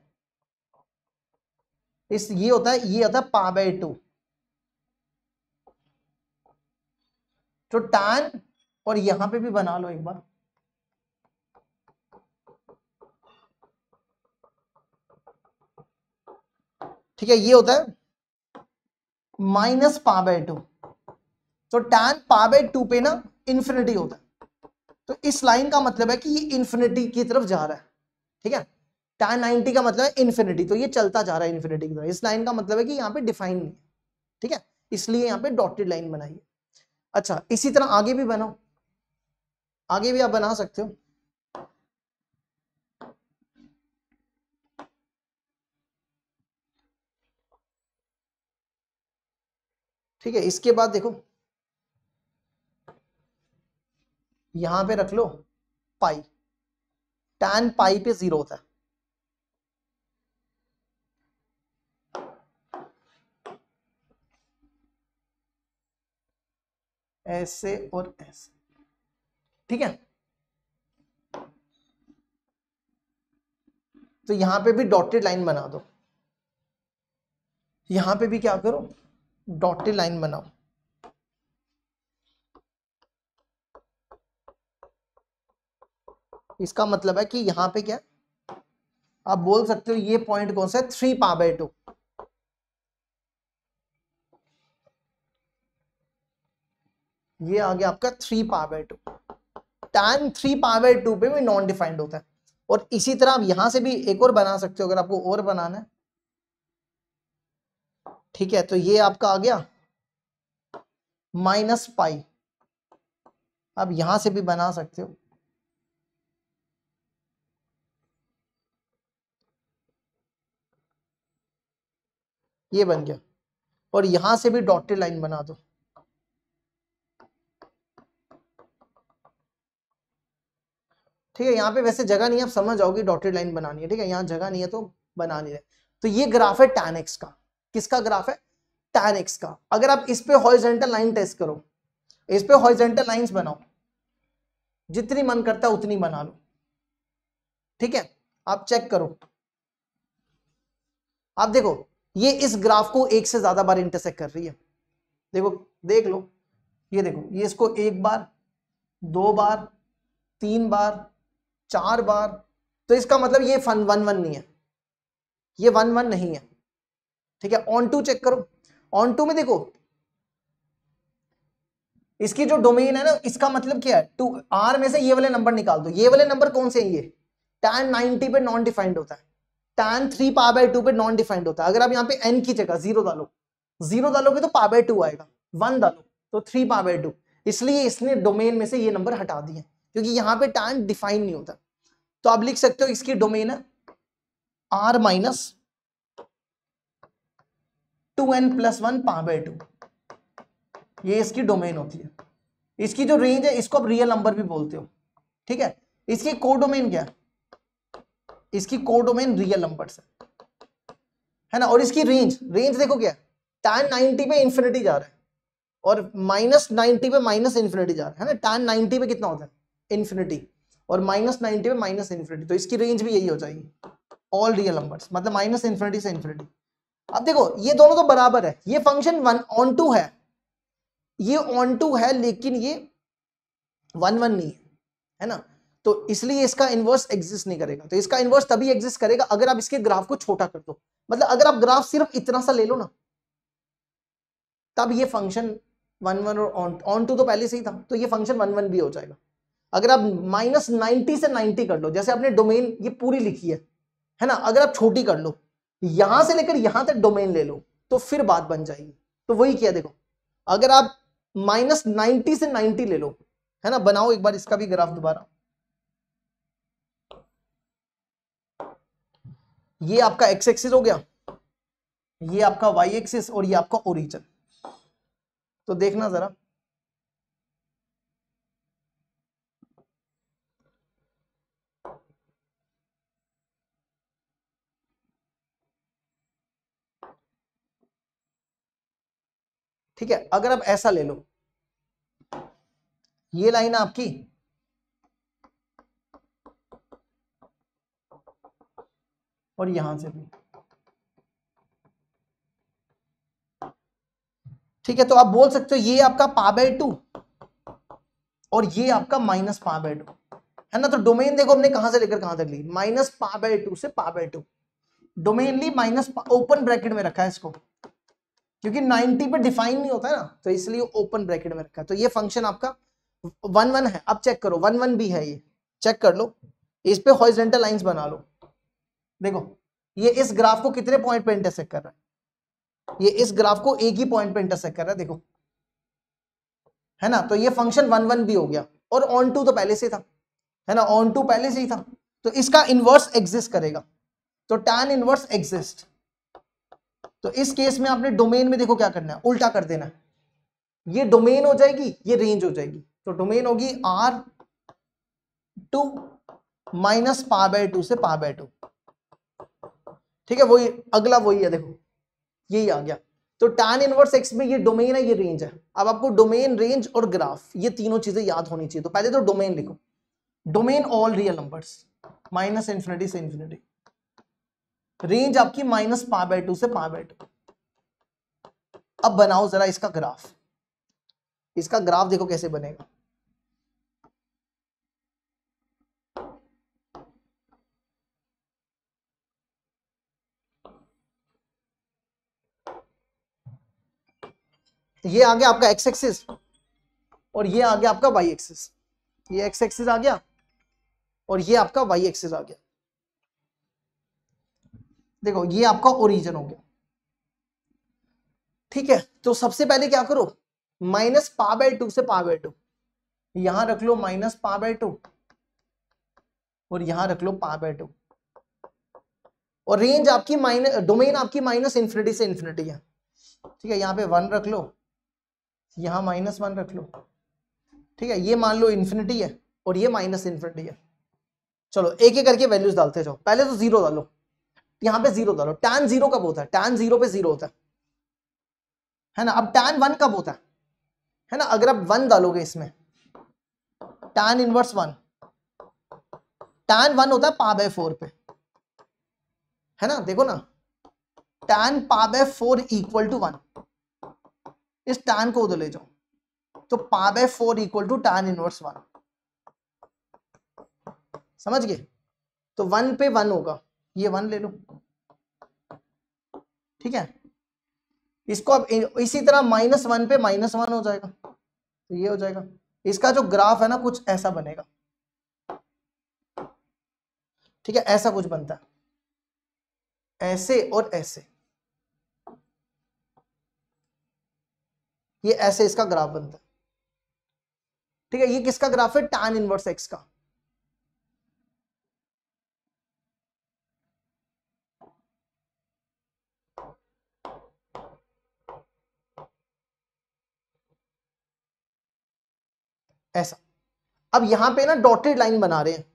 इस ये होता है π/2, तो tan, और यहां पे भी बना लो एक बार, ठीक है, ये होता है -π/2, तो tan π/2 पे ना इंफिनिटी होता है, तो इस लाइन का मतलब है कि ये इंफिनिटी की तरफ जा रहा है। ठीक है, tan 90 का मतलब है इंफिनिटी, तो ये चलता जा रहा है इंफिनिटी की तरफ। इस लाइन का मतलब है कि यहाँ पे डिफाइन नहीं है। ठीक है, इसलिए यहाँ पे डॉटेड लाइन बनाई है। अच्छा, इसी तरह आगे भी बनाओ, आगे भी आप बना सकते हो। ठीक है, इसके बाद देखो यहां पे रख लो पाई, tan पाई पे 0 होता है, ऐसे और ऐसे। ठीक है, तो यहां पे भी डॉटेड लाइन बना दो, यहां पे भी क्या करो, डॉटेड लाइन बनाओ। इसका मतलब है कि यहां पे क्या, आप बोल सकते हो ये पॉइंट कौन सा है, 3π/2, ये आ गया आपका 3π/2। tan 3π/2 पे भी नॉन डिफाइंड होता है। और इसी तरह आप यहां से भी एक और बना सकते हो अगर आपको और बनाना है। ठीक है, तो ये आपका आ गया -π, आप यहां से भी बना सकते हो, ये बन गया, और यहां से भी डॉटेड लाइन बना दो। ठीक है, यहाँ पे वैसे जगह नहीं है, आप समझ जाओगे डॉटेड लाइन बनानी है। ठीक है, यहाँ जगह नहीं है तो बना नहीं रहे। तो ये ग्राफ है tan x का। किसका ग्राफ है? tan x का। अगर आप इस पे हॉरिजॉन्टल लाइन टेस्ट करो, इस पे हॉरिजॉन्टल लाइंस बनाओ, जितनी मन करता है उतनी बना लो। ठीक है, आप चेक करो, आप देखो ये इस ग्राफ को एक से ज्यादा बार इंटरसेक्ट कर रही है। देखो, देख लो, ये देखो, ये इसको एक बार, दो बार, तीन बार, चार बार। तो इसका मतलब ये वन वन नहीं है, ये वन वन नहीं है। ठीक है, ऑन टू चेक करो, ऑन टू में देखो इसकी जो डोमेन है ना, इसका मतलब क्या है, टू आर में से ये वाले नंबर निकाल दो। ये वाले नंबर कौन से हैं? ये tan 90 पे नॉन डिफाइंड होता है, tan 3 π/2 पे नॉन डिफाइंड होता है। अगर आप यहाँ पे n की जगह जीरो डालो, जीरो डालोगे तो π/2 आएगा, 1 डालो तो 3 π/2। इसलिए इसने डोमेन में से ये नंबर हटा दिए, क्योंकि यहाँ पे tan डिफाइन नहीं होता। तो आप लिख सकते हो इसकी डोमेन है r माइनस 2n+1 π/2, ये इसकी डोमेन होती है। इसकी जो रेंज है इसको आप रियल नंबर भी बोलते हो। ठीक है, इसकी कोडोमेन क्या है? इसकी कोडोमेन रियल नंबर्स है ना। और इसकी रेंज, रेंज देखो क्या है, tan 90 पे इंफिनिटी जा रहा है और -90 पे माइनस इंफिनिटी जा रहा है ना। tan 90 पे कितना होता है? इंफिनिटी, और -90 पे माइनस इंफिनिटी। तो इसकी रेंज भी यही हो जाएगी, ऑल रियल नंबर्स, मतलब माइनस इंफिनिटी से इंफिनिटी। अब देखो ये दोनों तो बराबर है, ये फंक्शन वन ऑन टू है, ये ऑन टू है, लेकिन ये वन वन नहीं है ना। तो इसलिए इसका इनवर्स एग्जिस्ट नहीं करेगा। तो इसका इनवर्स तभी एग्जिस्ट करेगा अगर आप इसके ग्राफ को छोटा कर दो। मतलब अगर आप ग्राफ सिर्फ इतना सा ले लो ना, तब ये फंक्शन वन वन और ऑन टू तो पहले से ही था, तो ये फंक्शन वन वन भी हो जाएगा। अगर आप -90 से 90 कर लो, जैसे आपने डोमेन ये पूरी लिखी है ना, अगर आप छोटी कर लो, यहां से लेकर यहां तक डोमेन ले लो, तो फिर बात बन जाएगी। तो वही किया, देखो अगर आप -90 से 90 ले लो, है ना, बनाओ एक बार इसका भी ग्राफ दोबारा। ये आपका x एक्सिस हो गया, ये आपका y एक्सिस, और ये आपका ओरिजिन। तो देखना जरा, ठीक है, अगर आप ऐसा ले लो, ये लाइन आपकी और यहां से भी, ठीक है, तो आप बोल सकते हो ये आपका π/2 और ये आपका -π/2 है ना। तो डोमेन देखो हमने कहां से लेकर कहां तक ली, -π/2 से π/2। डोमेन ली माइनस, ओपन ब्रैकेट में रखा है इसको, क्योंकि 90 पे डिफाइन नहीं होता है ना, तो इसलिए ओपन ब्रैकेट में रखा है। तो ये फंक्शन आपका वन वन है। अब चेक करो, वन वन भी है, ये चेक कर लो, इस पे हॉरिजॉन्टल लाइंस बना लो। देखो ये इस ग्राफ को कितने पॉइंट पे इंटरसेक्ट कर रहा है? ये इस ग्राफ को एक ही पॉइंट पे इंटरसेक्ट कर रहा है, देखो, है ना। तो ये फंक्शन वन वन भी हो गया, और ऑन टू तो पहले से था, है ना, ऑन टू पहले से ही था। तो इसका इनवर्स एग्जिस्ट करेगा, तो tan इनवर्स एग्जिस्ट। तो इस केस में आपने डोमेन में देखो क्या करना है, उल्टा कर देना है, ये डोमेन हो जाएगी, ये रेंज हो जाएगी। तो डोमेन होगी r2 माइनस π/2 से π/2। ठीक है, वही अगला वही है, देखो यही आ गया। तो tan इनवर्स x में ये डोमेन है, ये रेंज है। अब आपको डोमेन, रेंज और ग्राफ, ये तीनों चीजें याद होनी चाहिए। तो पहले तो डोमेन लिखो, domain all real numbers, -infinity से इंफिनिटी। रेंज आपकी -π/2 से π/2। अब बनाओ जरा इसका ग्राफ, इसका ग्राफ देखो कैसे बनेगा। ये आ गया आपका x एक्सिस और ये आ गया आपका y एक्सिस। ये x एक्सिस आ गया और ये आपका y एक्सिस आ गया। देखो ये आपका ओरिजिन हो गया। ठीक है, तो सबसे पहले क्या करो, -π/2 से π/2, यहां रख लो -π/2 और यहां रख लो π/2। और रेंज आपकी डोमेन आपकी माइनस इन्फिनिटी से इन्फिनिटी है। ठीक है, यहाँ पे 1 रख लो, यहाँ -1 रख लो। ठीक है, ये मान लो इन्फिनिटी है और ये माइनस इन्फिनिटी है। चलो एक एक करके वैल्यूज डालते जाओ। पहले तो 0 डालो, यहाँ पे 0 डालो। tan 0 कब होता है? tan 0 पे 0 होता है ना। अब tan 1 कब होता है ना? अगर आप 1 डालोगे इसमें, tan इनवर्स 1, tan 1 होता है π/4 पे, है ना। देखो ना, tan π/4 इक्वल टू 1, इस tan को उधर ले जाओ, तो π/4 इक्वल टू tan इनवर्स 1, समझ गए। तो 1 पे 1 होगा, ये 1 ले लो। ठीक है, इसको अब इसी तरह -1 पे -1 हो जाएगा, तो ये हो जाएगा। इसका जो ग्राफ है ना कुछ ऐसा बनेगा। ठीक है, ऐसा कुछ बनता है, ऐसे और ऐसे, ये ऐसे इसका ग्राफ बनता है। ठीक है, ये किसका ग्राफ है? tan इनवर्स x का। ऐसा। अब यहां पे ना डॉटेड लाइन बना रहे हैं,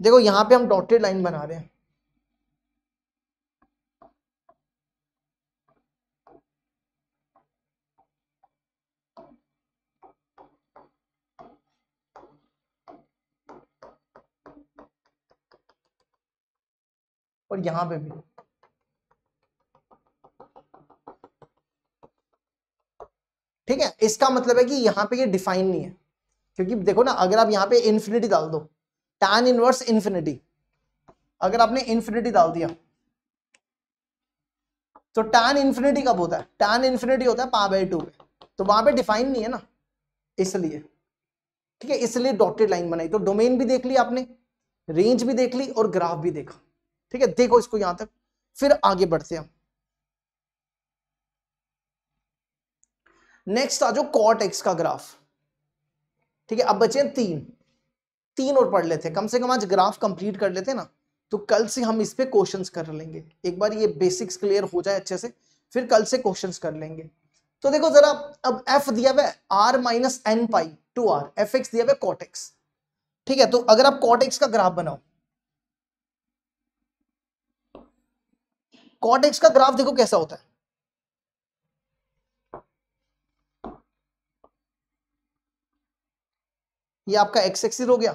देखो यहां पे हम डॉटेड लाइन बना रहे हैं। और यहां पे भी। ठीक है, इसका मतलब है कि यहां पे ये डिफाइन नहीं है, क्योंकि देखो ना, अगर आप यहां पे इन्फिनिटी डाल दो, tan इनवर्स इन्फिनिटी, अगर आपने इन्फिनिटी डाल दिया तो tan इन्फिनिटी कब होता है? tan इन्फिनिटी होता है π/2 पे, तो वहां पे डिफाइन नहीं है ना, इसलिए। ठीक है, इसलिए डॉटेड लाइन बनाई। तो डोमेन भी देख ली आपने, रेंज भी देख ली और ग्राफ भी देखा। ठीक है, देखो इसको यहां तक, फिर आगे बढ़ते हैं। नेक्स्ट आ जाओ cot x का ग्राफ। ठीक है, अब बचे 3 और पढ़ लेते हैं, कम से कम आज ग्राफ कंप्लीट कर लेते हैं ना, तो कल से हम इस पे क्वेश्चंस कर लेंगे। एक बार ये बेसिक्स क्लियर हो जाए अच्छे से, फिर कल से क्वेश्चंस कर लेंगे। तो देखो जरा, अब f दिया हुआ है r minus n pi to r, fx दिया हुआ है cot x। ठीक है, तो अगर आप cot x का ग्राफ बनाओ, cot x का ग्राफ देखो कैसा होता है। ये आपका x एक्सिस हो गया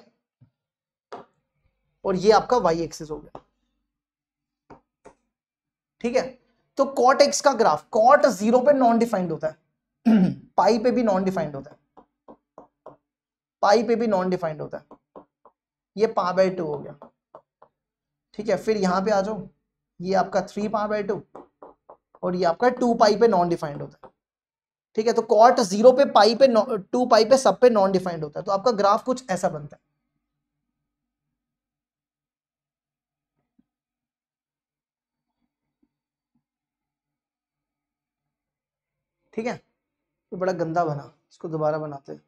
और ये आपका y एक्सिस हो गया। ठीक है, तो cot x का ग्राफ, cot 0 पे नॉन डिफाइंड होता है पाई पे भी नॉन डिफाइंड होता है, पाई पे भी नॉन डिफाइंड होता है, ये π/2 हो गया। ठीक है, फिर यहां पे आ जाओ, ये आपका 3 π/2 और ये आपका 2 पाई पे नॉन डिफाइंड होता है। ठीक है, तो cot 0 पे पाई पे 2 पाई पे सब पे नॉन डिफाइंड होता है, तो आपका ग्राफ कुछ ऐसा बनता है। ठीक है, तो बड़ा गंदा बना, इसको दोबारा बनाते हैं।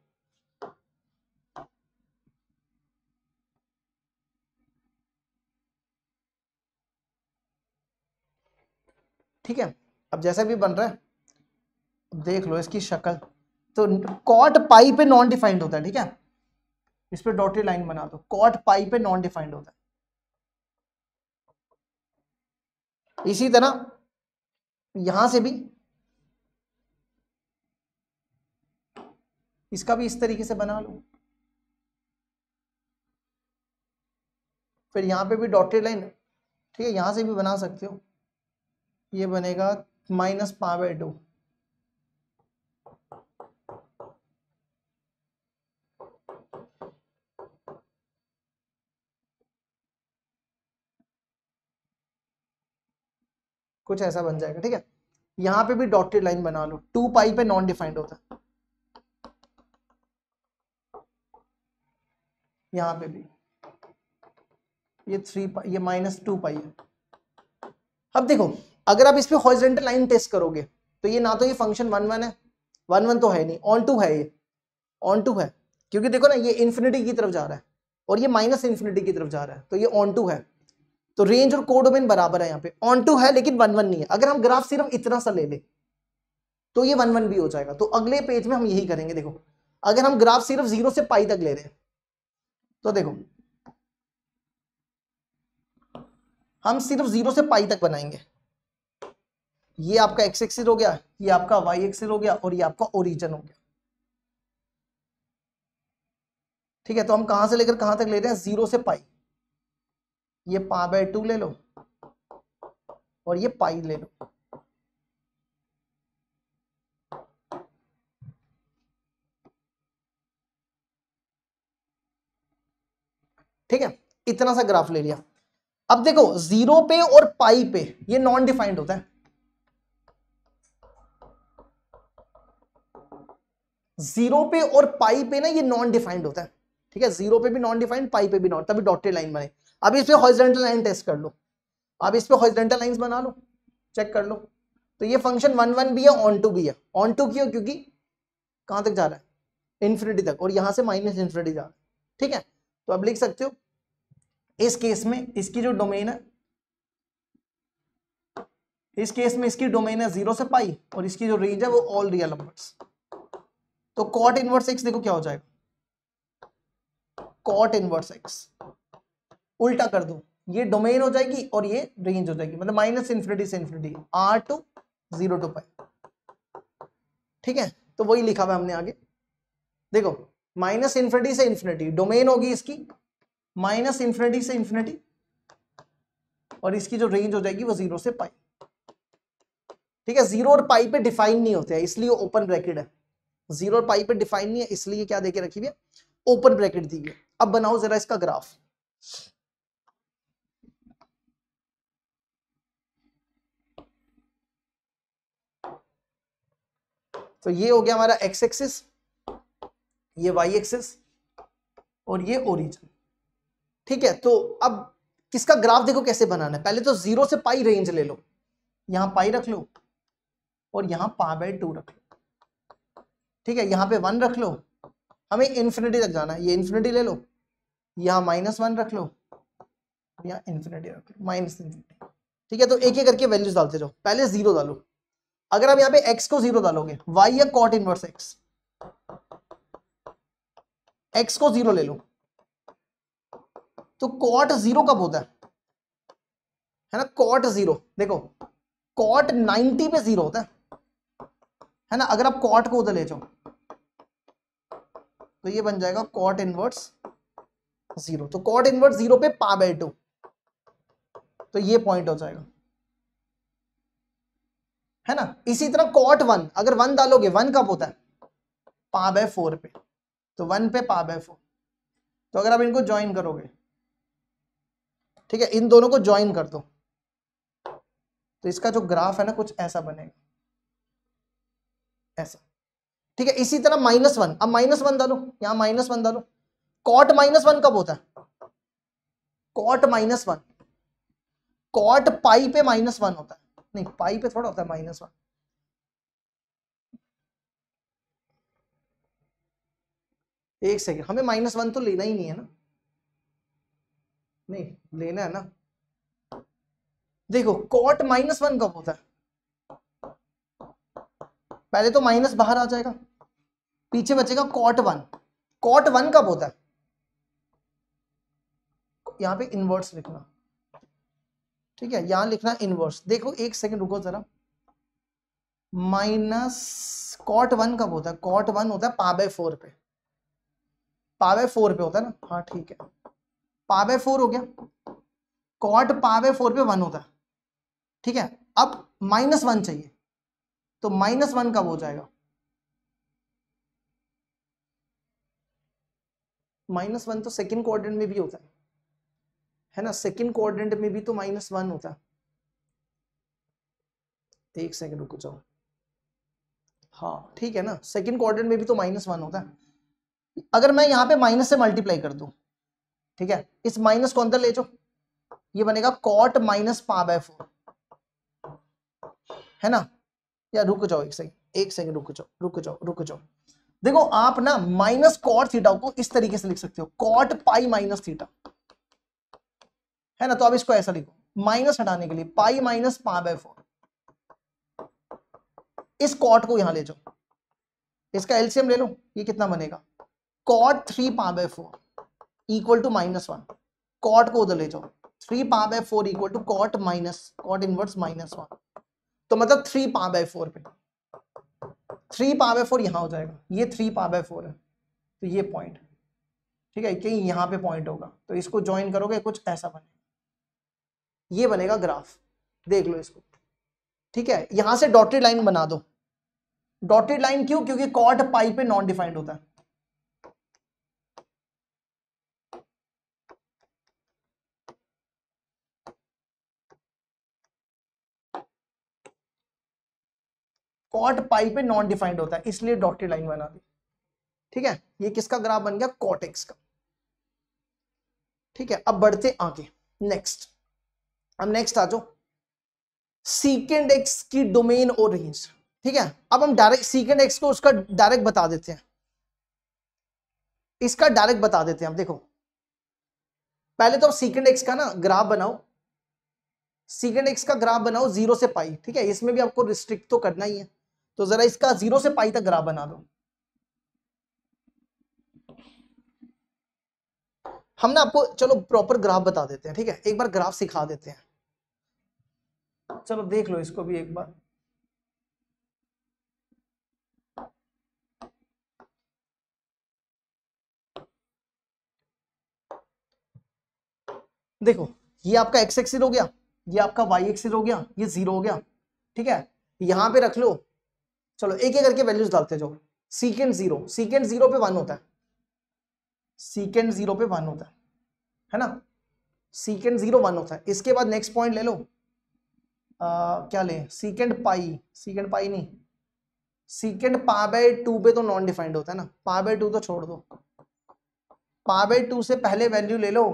ठीक है, अब जैसा भी बन रहा है, अब देख लो इसकी शक्ल। तो cot पाई पे नॉन डिफाइंड होता है। ठीक है, इस पे डॉटेड लाइन बना दो, cot पाई पे नॉन डिफाइंड होता है। इसी तरह यहां से भी, इसका भी इस तरीके से बना लो, फिर यहां पे भी डॉटेड लाइन। ठीक है, यहां से भी बना सकते हो, ये बनेगा -π/2। कुछ ऐसा बन जाएगा। ठीक है, यहां पे भी डॉटेड लाइन बना लो, 2 पाई पे नॉन डिफाइंड होता है, यहां पे भी ये 3 पाई, ये -2 पाई है। अब देखो, अगर आप इस पे हॉरिजॉन्टल लाइन टेस्ट करोगे, तो ये ना तो ये फंक्शन 1 है, 1 तो है नहीं, ऑन टू है, ये ऑन टू है, क्योंकि देखो ना ये इन्फिनिटी की तरफ जा रहा है और ये माइनस इन्फिनिटी की तरफ जा रहा है, तो ये ऑन टू है। तो रेंज और कोडोमेन बराबर है यहाँ पे, ऑन टू है लेकिन 1 1 नहीं है। अगर हम ग्राफ सिर्फ इतना सा ले ले तो ये 1 1 भी हो जाएगा। तो अगले पेज में हम यही करेंगे। देखो अगर हम ग्राफ सिर्फ 0 से पाई तक ले रहे हैं तो देखो हम सिर्फ 0 से पाई तक बनाएंगे। ये आपका एक्स एक्सिस हो गया, ये आपका वाई एक्सिस हो गया और ये आपका ओरिजिन हो गया। ठीक है, तो हम कहां से लेकर कहां तक ले रहे हैं, 0 से पाई। ये π/2 ले लो और ये पाई ले लो। ठीक है, इतना सा ग्राफ ले लिया। अब देखो 0 पे और पाई पे ये नॉन डिफाइंड होता है। 0 पे और पाई पे ना ये नॉन डिफाइंड होता है। ठीक है, 0 पे भी नॉन डिफाइंड, पाई पे भी नॉन, तभी डॉटेड लाइन बने। अब इस पे हॉरिजॉन्टल लाइन टेस्ट कर लो, अब इस पे हॉरिजॉन्टल लाइंस बना लो, चेक कर लो। तो ये फंक्शन 1 1 भी है, ऑन टू भी है। ऑन टू क्यों, क्योंकि कहां तक जा रहा है, इन्फिनिटी तक, और यहां से माइनस इन्फिनिटी जा रहा है। ठीक है, तो अब लिख सकते हो इस केस में इसकी जो डोमेन है, इस केस में इसकी डोमेन है 0 से पाई और इसकी जो रेंज है वो ऑल रियल नंबर्स। तो कॉट इनवर्स एक्स देखो क्या हो जाएगा, कॉट इनवर्स एक्स उल्टा कर दो, ये डोमेन हो जाएगी और ये रेंज हो जाएगी, मतलब माइनस इन्फिनिटी से इन्फिनिटी, r to 0 to पाई। ठीक है, तो वही लिखा हुआ हमने आगे। देखो माइनस इन्फिनिटी से इन्फिनिटी, डोमेन होगी इसकी माइनस इन्फिनिटी से इन्फिनिटी और इसकी जो रेंज हो जाएगी वो 0 से पाई। ठीक है, 0 और पाई पे डिफाइन नहीं होते हैं इसलिए ओपन ब्रैकेट है। 0 और पाई पे डिफाइन नहीं है इसलिए क्या देके रखी हुई है, ओपन ब्रैकेट दी हुई है। अब बनाओ जरा इसका ग्राफ। तो ये हो गया हमारा एक्स एक्सिस, ये वाई एक्सिस और ये ओरिजिन। ठीक है, तो अब किसका ग्राफ देखो कैसे बनाना है। पहले तो 0 से पाई रेंज ले लो, यहां पाई रख लो और यहां π/2 रख लो। ठीक है, यहां पे 1 रख लो, हमें इन्फिनिटी तक जाना है, ये इन्फिनिटी ले लो, यहां -1 रख लो, यहां इन्फिनिटी रख लो, माइनस इन्फिनिटी। ठीक है, तो एक एक करके वैल्यूज डालते जाओ, पहले 0 डालो। अगर आप यहाँ पे x को 0 डालोगे, y या कॉट इनवर्स x, x को 0 ले लो, तो कॉट 0 कब होता है ना, कॉट 0 देखो कॉट 90 पे 0 होता है ना। अगर आप कॉट को उधर ले जाओ तो ये बन जाएगा कॉट इनवर्स 0, तो कॉट इनवर्स 0 पे π/2, तो ये पॉइंट हो जाएगा, है ना। इसी तरह कॉट 1, अगर 1 डालोगे, 1 कब होता है, π/4 पे, तो 1 पे π/4। तो अगर आप इनको ज्वाइन करोगे, ठीक है, इन दोनों को ज्वाइन कर दो, तो इसका जो ग्राफ है ना कुछ ऐसा बनेगा, ऐसा। ठीक है, इसी तरह -1, अब -1 डालो, यहां -1 डालो। कॉट -1 कब होता है, कॉट -1, कॉट पाई पे -1 होता है, नहीं पाई पे थोड़ा होता है -1। एक सेकेंड, हमें -1 तो लेना ही नहीं है ना, नहीं लेना है ना। देखो कॉट -1 कब होता है, पहले तो माइनस बाहर आ जाएगा, पीछे बचेगा कॉट 1। कॉट 1 कब होता है, यहां पे इनवर्स लिखना। ठीक है, यहां लिखना इनवर्स। देखो एक सेकंड रुको जरा, माइनस कॉट 1 कब होता है, कॉट 1 होता है π/4 पे, π/4 पे होता है ना, हाँ ठीक है, π/4 हो गया, कॉट π/4 पे 1 होता है। ठीक है, अब -1 चाहिए, तो -1 कब हो जाएगा, -1 तो सेकंड क्वाड्रेंट में भी होता है ना, सेकंड क्वाड्रेंट में भी तो -1 होता है। एक सेकंड रुको जाओ, हाँ ठीक है ना, सेकंड क्वाड्रेंट में भी तो -1 होता है। अगर मैं यहाँ पे माइनस से मल्टीप्लाई कर दूं, ठीक है, इस माइनस को अंदर ले जाओ, ये बनेगा कॉट -π/4, है ना। या रुक जाओ एक सेकंड रुक जाओ। देखो आप ना माइनस कॉट थीटा को इस तरीके से लिख सकते हो, कॉट पाई माइनस थीटा, है ना। तो अब इसको ऐसा लिखो, माइनस हटाने के लिए पाई माइनस π/4, इस कॉट को यहां ले जाओ, इसका एलसीएम ले लो, ये कितना बनेगा, कॉट 3 π/4 इक्वल टू -1, कॉट को उधर ले जाओ, 3 π/4 इक्वल टू कॉट इनवर्स -1, तो मतलब 3 π/4 पे 3 π/4 यहां हो जाएगा, ये 3 π/4 है, तो ये पॉइंट, ठीक है, कहीं यहां पे पॉइंट होगा, तो इसको ज्वाइन करोगे कुछ ऐसा बनेगा, ये बनेगा ग्राफ, देख लो इसको, ठीक है। यहां से डॉटेड लाइन बना दो, डॉटेड लाइन क्यों, क्योंकि कॉट पाई पे नॉन डिफाइंड होता है, कॉट पाई पे नॉन डिफाइंड होता है, इसलिए डॉटेड लाइन बना दी, ठीक है। ये किसका ग्राफ बन गया, कॉट एक्स का, ठीक है। अब बढ़ते आगे, नेक्स्ट, अब नेक्स्ट आ जाओ, सीकेंड एक्स की डोमेन और रेंज, ठीक है। अब हम डायरेक्ट सीकेंड एक्स को उसका डायरेक्ट बता देते हैं, इसका डायरेक्ट बता देते हैं। अब देखो, पहले तो सीकेंड एक्स का ना ग्राफ बनाओ, सीकेंड एक्स का ग्राफ बनाओ 0 से पाई, ठीक है, इसमें भी आपको रिस्ट्रिक्ट तो करना ही है, तो जरा इसका 0 से पाई तक ग्राफ बना दो। हम ना आपको चलो प्रॉपर ग्राफ बता देते हैं, ठीक है, एक बार ग्राफ सिखा देते हैं, चलो देख लो इसको भी एक बार। देखो, ये आपका एक्स एक्सिस हो गया, ये आपका वाई एक्सिस हो गया, ये 0 हो गया, ठीक है। यहां पे रख लो, चलो एक एक करके वैल्यूज डालते जाओ। सीकेंड 0, सीकेंड 0 पे 1 होता है, सीकेंड 0 पे 1 होता है ना, सीकेंड 0 1 होता है। इसके बाद नेक्स्ट पॉइंट ले लो, क्या ले, सीकेंड पाई नहीं, सीकेंड π/2 पे तो नॉन डिफाइंड होता है ना, π/2 तो छोड़ दो, π/2 से पहले वैल्यू ले लो,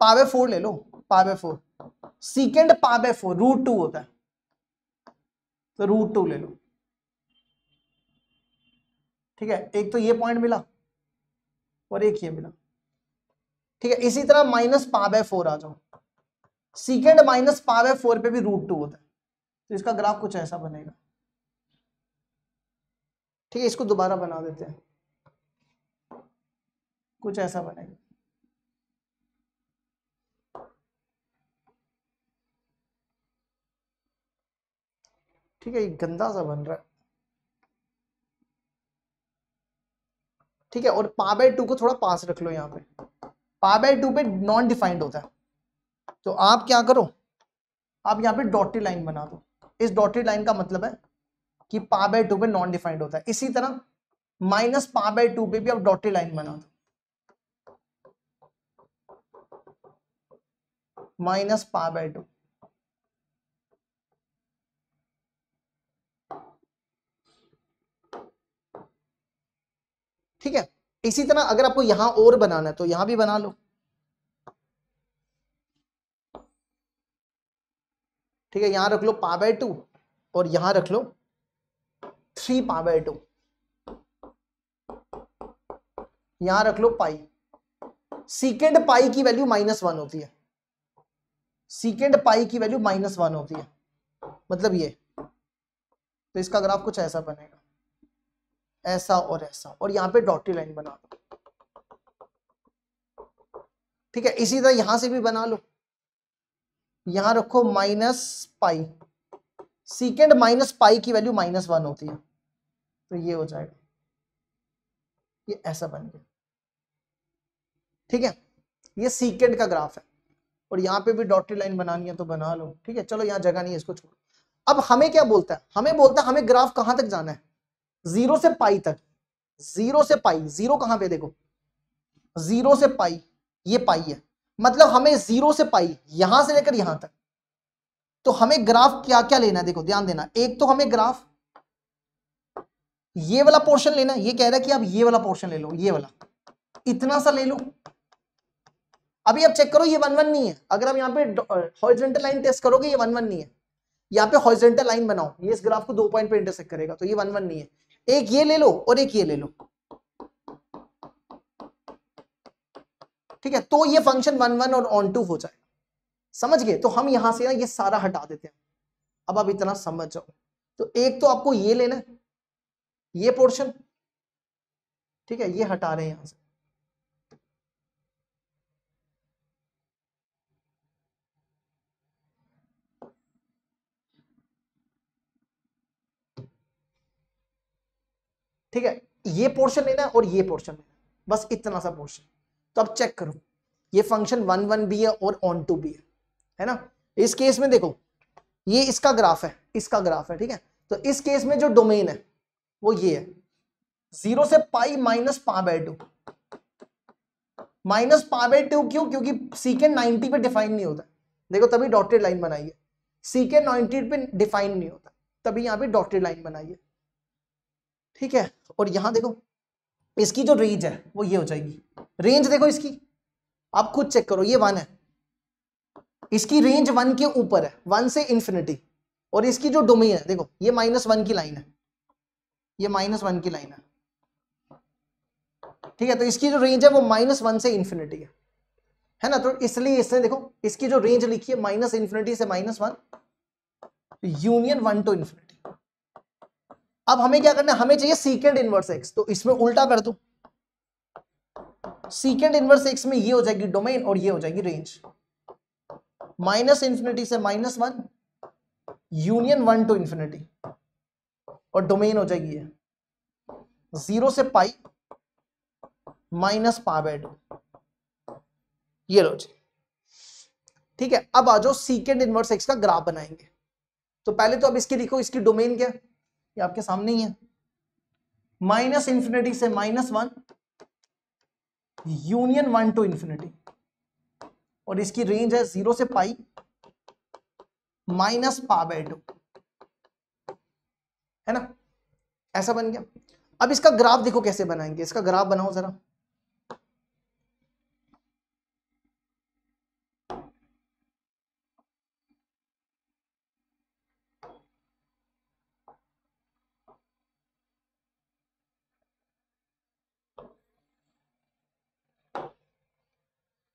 π/4 ले लो, π/4, सीकेंड π/4 √2 होता है, तो √2 ले लो, ठीक है। एक तो ये पॉइंट मिला और एक ये मिला, ठीक है। इसी तरह माइनस π/4 आ जाओ, सीकेंड माइनस π/4 पे भी √2 होता है, तो इसका ग्राफ कुछ ऐसा बनेगा, ठीक है। इसको दोबारा बना देते हैं, कुछ ऐसा बनेगा, ठीक है। ये गंदा सा बन रहा है, ठीक है। और π/2 को थोड़ा पास रख लो, यहाँ पे π/2 पे नॉन डिफाइंड होता है, तो आप क्या करो, आप यहाँ पे डॉटेड लाइन बना दो, इस डॉटेड लाइन का मतलब है कि π/2 पे नॉन डिफाइंड होता है। इसी तरह माइनस π/2 पे भी आप डॉटेड लाइन बना दो, माइनस π/2, ठीक है। इसी तरह अगर आपको यहां और बनाना है तो यहां भी बना लो, ठीक है। यहां रख लो π/2 और यहां रख लो 3 π/2, यहां रख लो पाई, सीकेंड पाई की वैल्यू -1 होती है, सीकेंड पाई की वैल्यू -1 होती है, मतलब ये, तो इसका ग्राफ कुछ ऐसा बनेगा, ऐसा और ऐसा, और यहां पे डॉटेड लाइन बना दो, ठीक है। इसी तरह यहां से भी बना लो, यहां रखो -पाई, सीकेंड -पाई की वैल्यू -1 होती है, तो ये हो जाएगा, ये ऐसा बन गया, ठीक है। ये सीकेंड का ग्राफ है, और यहां पे भी डॉटेड लाइन बनानी है तो बना लो, ठीक है। चलो यहां जगह नहीं है, इसको छोड़ो। अब हमें क्या बोलता है, हमें बोलता है हमें ग्राफ कहां तक जाना है, 0 से पाई तक, 0 से पाई, 0 कहां पे देखो, 0 से पाई, ये पाई है, मतलब हमें 0 से पाई यहां से लेकर यहां तक, तो हमें ग्राफ क्या क्या लेना है, देखो ध्यान देना। एक तो हमें ग्राफ ये वाला पोर्शन लेना है, ये कह रहा है कि आप ये वाला पोर्शन ले लो, ये वाला इतना सा ले लो। अभी आप चेक करो, ये 1 1 नहीं है, अगर आप यहाँ पे हॉरिजॉन्टल लाइन टेस्ट करोगे, ये 1 1 नहीं है, यहाँ पे हॉरिजॉन्टल लाइन बनाओ, ये इस ग्राफ को 2 पॉइंट पे इंटरसेक्ट करेगा, तो ये 1 1 नहीं है। एक ये ले लो और एक ये ले लो, ठीक है, तो ये फंक्शन 1 1 और ऑन टू हो जाए, समझ गए। तो हम यहां से ना ये सारा हटा देते हैं। अब आप इतना समझ जाओ, तो एक तो आपको ये लेना है, ये पोर्शन, ठीक है, ये हटा रहे हैं यहां से। ठीक है, ये पोर्शन लेना है और ये पोर्शन लेना है, बस इतना सा पोर्शन। तो अब चेक करो, ये फंक्शन 1 1 भी है और ऑन टू भी है ना। इस केस में देखो, ये इसका ग्राफ है, इसका ग्राफ है, ठीक है। तो इस केस में जो डोमेन है वो ये है, 0 से पाई माइनस पा बाय 2। माइनस पा बाय 2 क्यों? क्योंकि सीकेंड 90 पे डिफाइन नहीं होता, देखो तभी डॉटेड लाइन बनाई है। सीकेंड 90 पे डिफाइन नहीं होता, तभी यहां पे डॉटेड लाइन बनाई है, ठीक है। और यहां देखो, इसकी जो रेंज है वो ये हो जाएगी, रेंज देखो इसकी, आप खुद चेक करो, ये 1 है, इसकी रेंज 1 के ऊपर है, 1 से इंफिनिटी। और इसकी जो डोमेन है देखो, ये -1 की लाइन है, ये -1 की लाइन है, ठीक है। तो इसकी जो रेंज है वो -1 से इंफिनिटी है ना। तो इसलिए इसने देखो, इसकी जो रेंज लिखी है -∞ से -1 यूनियन 1 टू इंफिनिटी। अब हमें क्या करना है, हमें चाहिए सीकेंड इनवर्स एक्स, तो इसमें उल्टा कर दो, सीकेंड इनवर्स एक्स में ये हो जाएगी डोमेन और ये हो जाएगी रेंज, -∞ से -1 यूनियन 1 टू इंफिनिटी, और डोमेन हो जाएगी ये 0 से पाई माइनस पा बाय 2, ये लो जी, ठीक है। अब आ जाओ सीकेंड इनवर्स एक्स का ग्राफ बनाएंगे। तो पहले तो अब इसकी लिखो, इसकी डोमेन क्या है, ये आपके सामने ही है, -∞ से -1 यूनियन 1 टू इंफिनिटी, और इसकी रेंज है 0 से पाई माइनस पा बाय 2, है ना। ऐसा बन गया। अब इसका ग्राफ देखो कैसे बनाएंगे, इसका ग्राफ बनाओ जरा।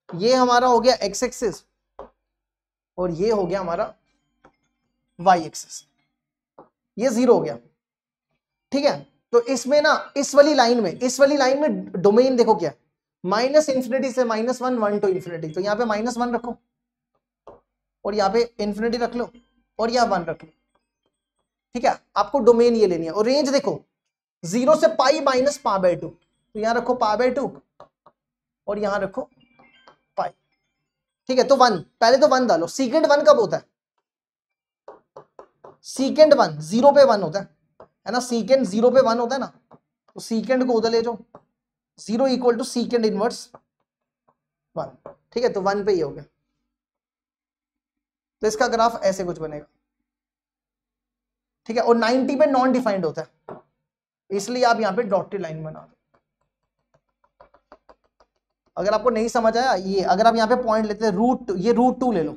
ये हमारा हो गया एक्स एक्सिस और ये हो गया हमारा वाई एक्सिस, ये 0 हो गया, ठीक है। तो इसमें ना, इस वाली लाइन में डोमेन देखो क्या, -∞ से -1 1 टू इंफिनिटी। तो यहाँ पे -1 रखो और यहाँ पे इंफिनिटी रख लो और यहाँ 1 रख लो, ठीक है। आपको डोमेन ये लेनी है। और रेंज देखो 0 से पाई माइनस पा बाय 2, तो यहाँ रखो पा बाय 2 और यहाँ रखो पाई, ठीक है। तो 1, पहले तो 1 डालो। सीकेंड 1 कब होता है? सीकेंड 1 0 पे 1 होता है ना, सीकेंड 0 पे 1 होता है ना। तो सीकेंड को उधर ले जाओ, 0 इक्वल टू सीकेंड इनवर्स 1, ठीक है। तो 1 पे ये हो गया। तो इसका ग्राफ ऐसे कुछ बनेगा, ठीक है। और 90 पे नॉन डिफाइंड होता है, इसलिए आप यहां पे डॉटेड लाइन बना दो। अगर आपको नहीं समझ आया, ये अगर आप यहां पे पॉइंट लेते हैं ये √2 ले लो,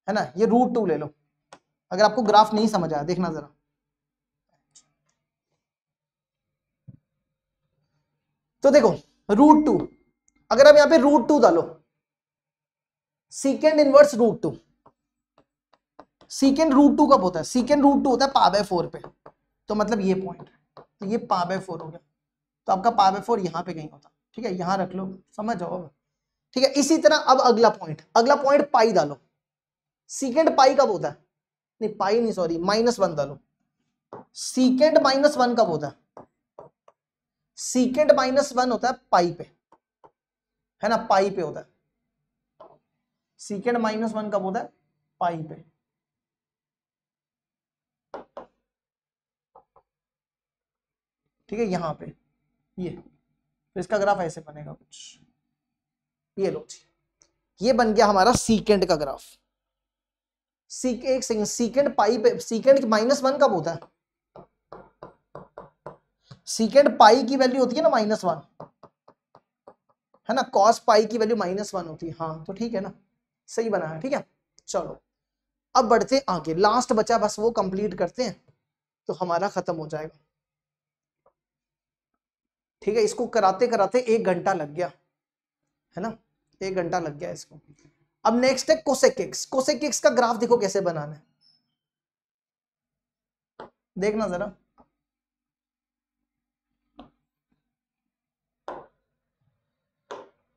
है ना, ये √2 ले लो। अगर आपको ग्राफ नहीं समझ आया, देखना जरा। तो देखो √2, अगर आप यहां पे √2 डालो, सीकेंड इनवर्स √2, सीकेंड √2 कब होता है? सीकेंड √2 होता है पा बाय 4 पे। तो मतलब ये पॉइंट है, तो ये पा बाय 4 हो गया। तो आपका पा बाय 4 यहां पे कहीं होता, ठीक है, यहां रख लो, समझ जाओ अब, ठीक है। इसी तरह अब अगला पॉइंट पाई डालो। सीकेंड पाई कब होता है? नहीं पाई नहीं, सॉरी, -1 डालो। सीकेंड -1 कब होता है? सीकेंड -1 होता है पाई पे, है ना, पाई पे होता है। सीकेंड -1 कब होता है? पाई पे, ठीक है, यहां पे ये। तो इसका ग्राफ ऐसे बनेगा कुछ, ये लो जी, ये बन गया हमारा सीकेंड का ग्राफ। सीकेंड पाई पे, सीकेंड -1 कब होता है? सीकेंड पाई की वैल्यू होती है ना -1, है ना, कॉस पाई की वैल्यू -1 होती है। हाँ तो ठीक है ना, सही बना है, ठीक है। चलो अब बढ़ते आगे, लास्ट बचा बस वो कंप्लीट करते हैं तो हमारा खत्म हो जाएगा, ठीक है। इसको कराते कराते 1 घंटा लग गया, है ना, 1 घंटा लग गया इसको। अब नेक्स्ट है कोसेक एक्स। कोसेक एक्स का ग्राफ देखो कैसे बनाना है, देखना जरा।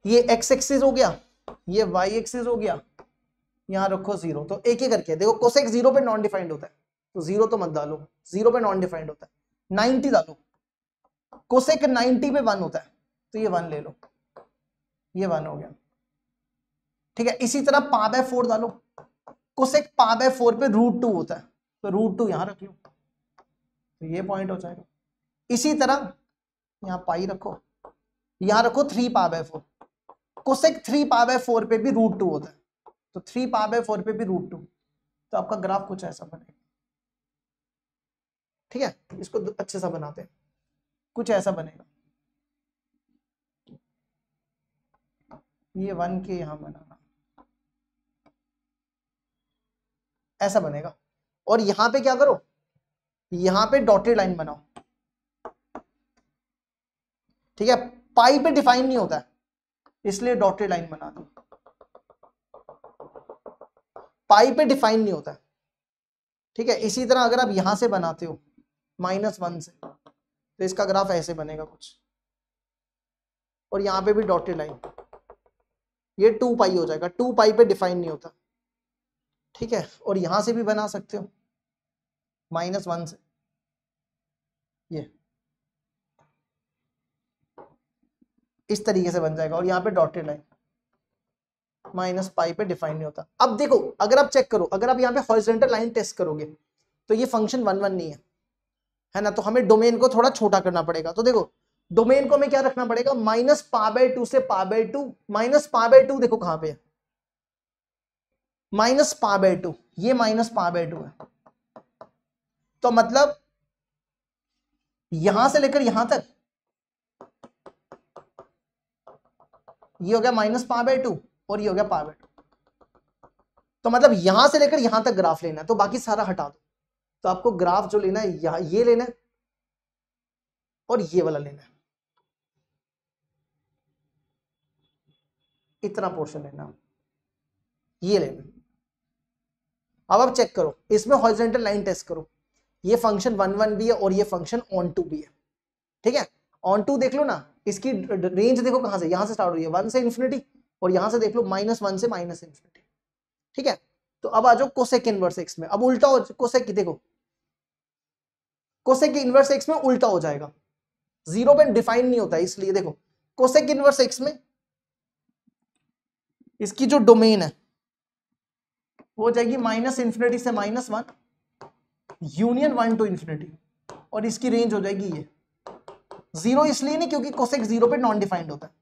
ये एक्स एक्सिस हो गया, ये वाई एक्सिस हो गया, यहां रखो 0। तो एक ही करके देखो, कोसेक 0 पे नॉन डिफाइंड होता है तो 0 तो मत डालो, 0 पे नॉन डिफाइंड होता है। 90 डालो, कोसेक 90 पे 1 होता है तो ये 1 ले लो, ये 1 हो गया। ठीक है, इसी तरह π बाय 4 डालो, कोसेक π बाय 4 पे √2 होता है तो √2 यहां रख लो, तो ये पॉइंट हो जाएगा। इसी तरह यहां पाई रखो, यहां रखो 3 π बाय 4, कोसेक 3 π बाय 4 पे भी √2 होता है तो 3 π बाय 4 पे भी √2, तो आपका ग्राफ कुछ ऐसा बनेगा। ठीक है, इसको अच्छे से बनाते हैं, कुछ ऐसा बनेगा। ये 1 के यहां बनाना, ऐसा बनेगा। और यहां पे क्या करो, यहां पे डॉटेड लाइन बनाओ। ठीक है, पाई पे डिफाइन नहीं होता है इसलिए डॉटेड लाइन बना दो, पाई पे डिफाइन नहीं होता है। ठीक है, इसी तरह अगर आप यहां से बनाते हो -1 से तो इसका ग्राफ ऐसे बनेगा कुछ, और यहां पे भी डॉटेड लाइन, ये 2 पाई हो जाएगा, 2 पाई पे डिफाइन नहीं होता। ठीक है, और यहां से भी बना सकते हो -1 से, ये इस तरीके से बन जाएगा, और यहाँ पे डॉटेड लाइन -पाई पे डिफाइन नहीं होता। अब देखो, अगर आप चेक करो, अगर आप यहाँ पे हॉरिजॉन्टल लाइन टेस्ट करोगे तो ये फंक्शन 1 1 नहीं है ना, तो हमें डोमेन को थोड़ा छोटा करना पड़ेगा। तो देखो, डोमेन को हमें क्या रखना पड़ेगा, -π/2 से π/2, -π/2 देखो कहां पे है, -π/2, ये -π/2 है, तो मतलब यहां से लेकर यहां तक ये हो गया -π/2 और ये हो गया π/2, तो मतलब यहां से लेकर यहां तक ग्राफ लेना है, तो बाकी सारा हटा दो। तो आपको ग्राफ जो लेना है यहां ये लेना है और ये वाला लेना है, इतना पोर्शन लेना, ये लेना। अब आप चेक करो, इसमें हॉरिजॉन्टल लाइन टेस्ट करो, ये फंक्शन 1 1 भी है और ये फंक्शन ऑन टू भी है। ठीक है, ऑन टू देख लो ना, इसकी रेंज देखो कहां से, यहां से स्टार्ट हुई है 1 से इन्फिनिटी, और यहां से देख लो -1 से -इन्फिनिटी। ठीक है, तो अब आ जाओ कोसेक इनवर्स एक्स में। अब उल्टा हो, कोसेक की देखो, कोसेक इनवर्स एक्स में उल्टा हो जाएगा, 0 पे डिफाइन नहीं होता है, इसलिए देखो कोसेक इनवर्स एक्स में इसकी जो डोमेन है वो हो जाएगी -∞ से -1 यूनियन 1 टू इन्फिनिटी, और इसकी रेंज हो जाएगी ये 0, इसलिए नहीं क्योंकि कोसेक 0 पे नॉन डिफाइंड होता है।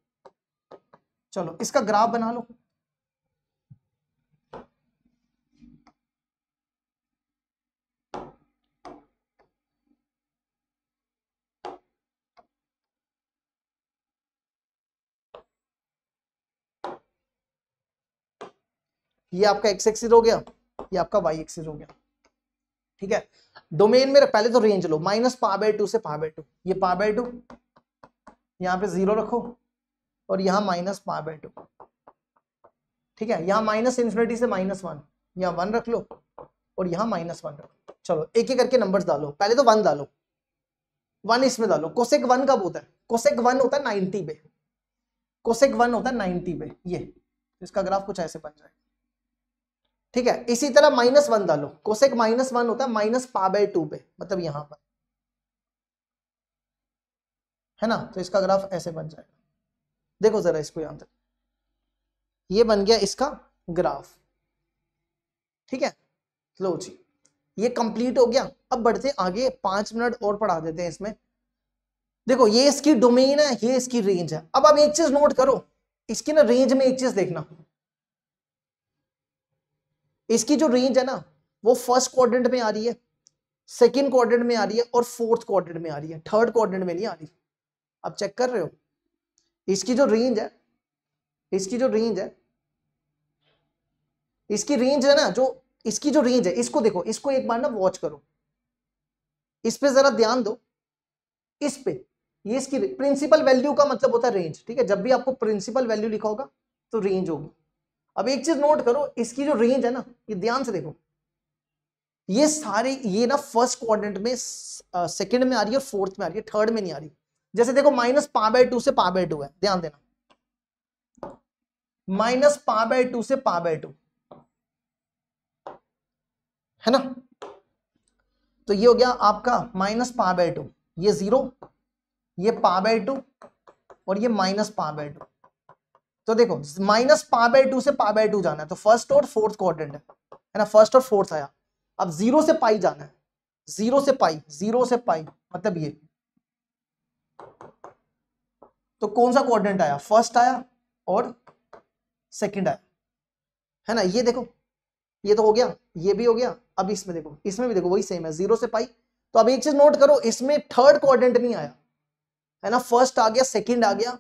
चलो इसका ग्राफ बना लो, ये आपका x एक्सिस हो गया, ये आपका y एक्सिस हो गया। ठीक है, डोमेन में पहले तो रेंज लो, -π/2 से π/2, ये π/2 यहां पे 0 रखो और यहां -π/2। ठीक है, यहां -∞ से -1, यहां 1 रख लो और यहां -1 रख लो। चलो एक एक करके नंबर्स डालो, पहले तो 1 डालो, 1 इसमें डालो। कोसेक 1 कब होता है, कोसेक 1 होता है 90 पे, कोसेक 1 होता है 90 पे, ये इसका ग्राफ कुछ ऐसे बन जाएगा। ठीक है, इसी तरह -1 डालो, कोसेक -1 होता है -π/2 पे, मतलब यहां पर, है ना, तो इसका ग्राफ ऐसे बन जाएगा। देखो जरा इसको यहां तक, ये बन गया इसका ग्राफ। ठीक है, लो जी, ये कंप्लीट हो गया। अब बढ़ते आगे, 5 मिनट और पढ़ा देते हैं इसमें। देखो ये इसकी डोमेन है, ये इसकी रेंज है। अब आप एक चीज नोट करो, इसकी ना रेंज में एक चीज देखना, इसकी जो रेंज है ना वो फर्स्ट क्वाड्रेंट में आ रही है, सेकंड क्वाड्रेंट में आ रही है और फोर्थ क्वाड्रेंट में आ रही है, थर्ड क्वाड्रेंट में नहीं आ रही। आप चेक कर रहे हो, इसकी जो रेंज है, इसकी जो रेंज है, इसकी रेंज है ना, जो इसकी जो रेंज है, इसको देखो, इसको एक बार ना वॉच करो, इस पे जरा ध्यान दो, इस पे ये इसकी प्रिंसिपल वैल्यू का मतलब होता है रेंज, ठीक है। जब भी आपको प्रिंसिपल वैल्यू लिखा होगा तो रेंज होगी। अब एक चीज नोट करो, इसकी जो रेंज है ना, ये ध्यान से देखो, ये सारे ये ना फर्स्ट क्वाड्रेंट में, सेकंड में आ रही है और फोर्थ में आ रही है, थर्ड में नहीं आ रही। जैसे देखो माइनस π/2 से π/2 है, ध्यान देना, माइनस π/2 से π/2 है ना। तो ये हो गया आपका माइनस π/2, ये 0, ये π/2 और ये माइनस π/2। तो देखो माइनस π/2 से π/2 जाना है तो फर्स्ट और फोर्थ क्वाड्रेंट है ना, फर्स्ट और फोर्थ आया। अब 0 से पाई जाना है, 0 से पाई, 0 से पाई मतलब ये, तो कौन सा क्वाड्रेंट आया, फर्स्ट आया और सेकंड आया, है ना। ये देखो ये तो हो गया, ये भी हो गया। अब इसमें देखो, इसमें भी देखो वही सेम है, 0 से पाई। तो अब एक चीज नोट करो, इसमें थर्ड क्वाड्रेंट नहीं आया, है ना, फर्स्ट आ गया, सेकंड आ गया।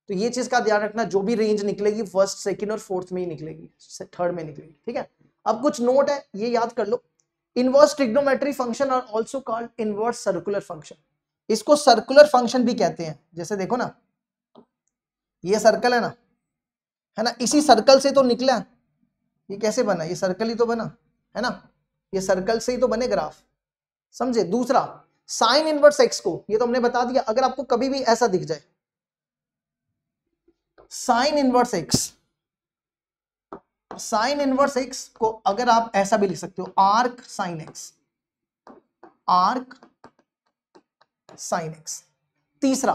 तो ये चीज का ध्यान रखना, जो भी रेंज निकलेगी फर्स्ट, सेकंड और फोर्थ में ही निकलेगी, थर्ड में निकलेगी, ठीक है। अब कुछ नोट है, ये याद कर लो। Inverse trigonometry function are also called inverse circular function. इसको सर्कुलर फंक्शन भी कहते हैं। जैसे देखो ना, ये सर्कल है ना, इसी सर्कल से तो निकला, ये कैसे बना, ये सर्कल ही तो बना, है ना, ये सर्कल से ही तो बने ग्राफ, समझे। दूसरा साइन इनवर्स एक्स को, ये तो हमने बता दिया, अगर आपको कभी भी ऐसा दिख जाए sine inverse x, sine inverse x को अगर आप ऐसा भी लिख सकते हो, arc sine x, arc sine x. तीसरा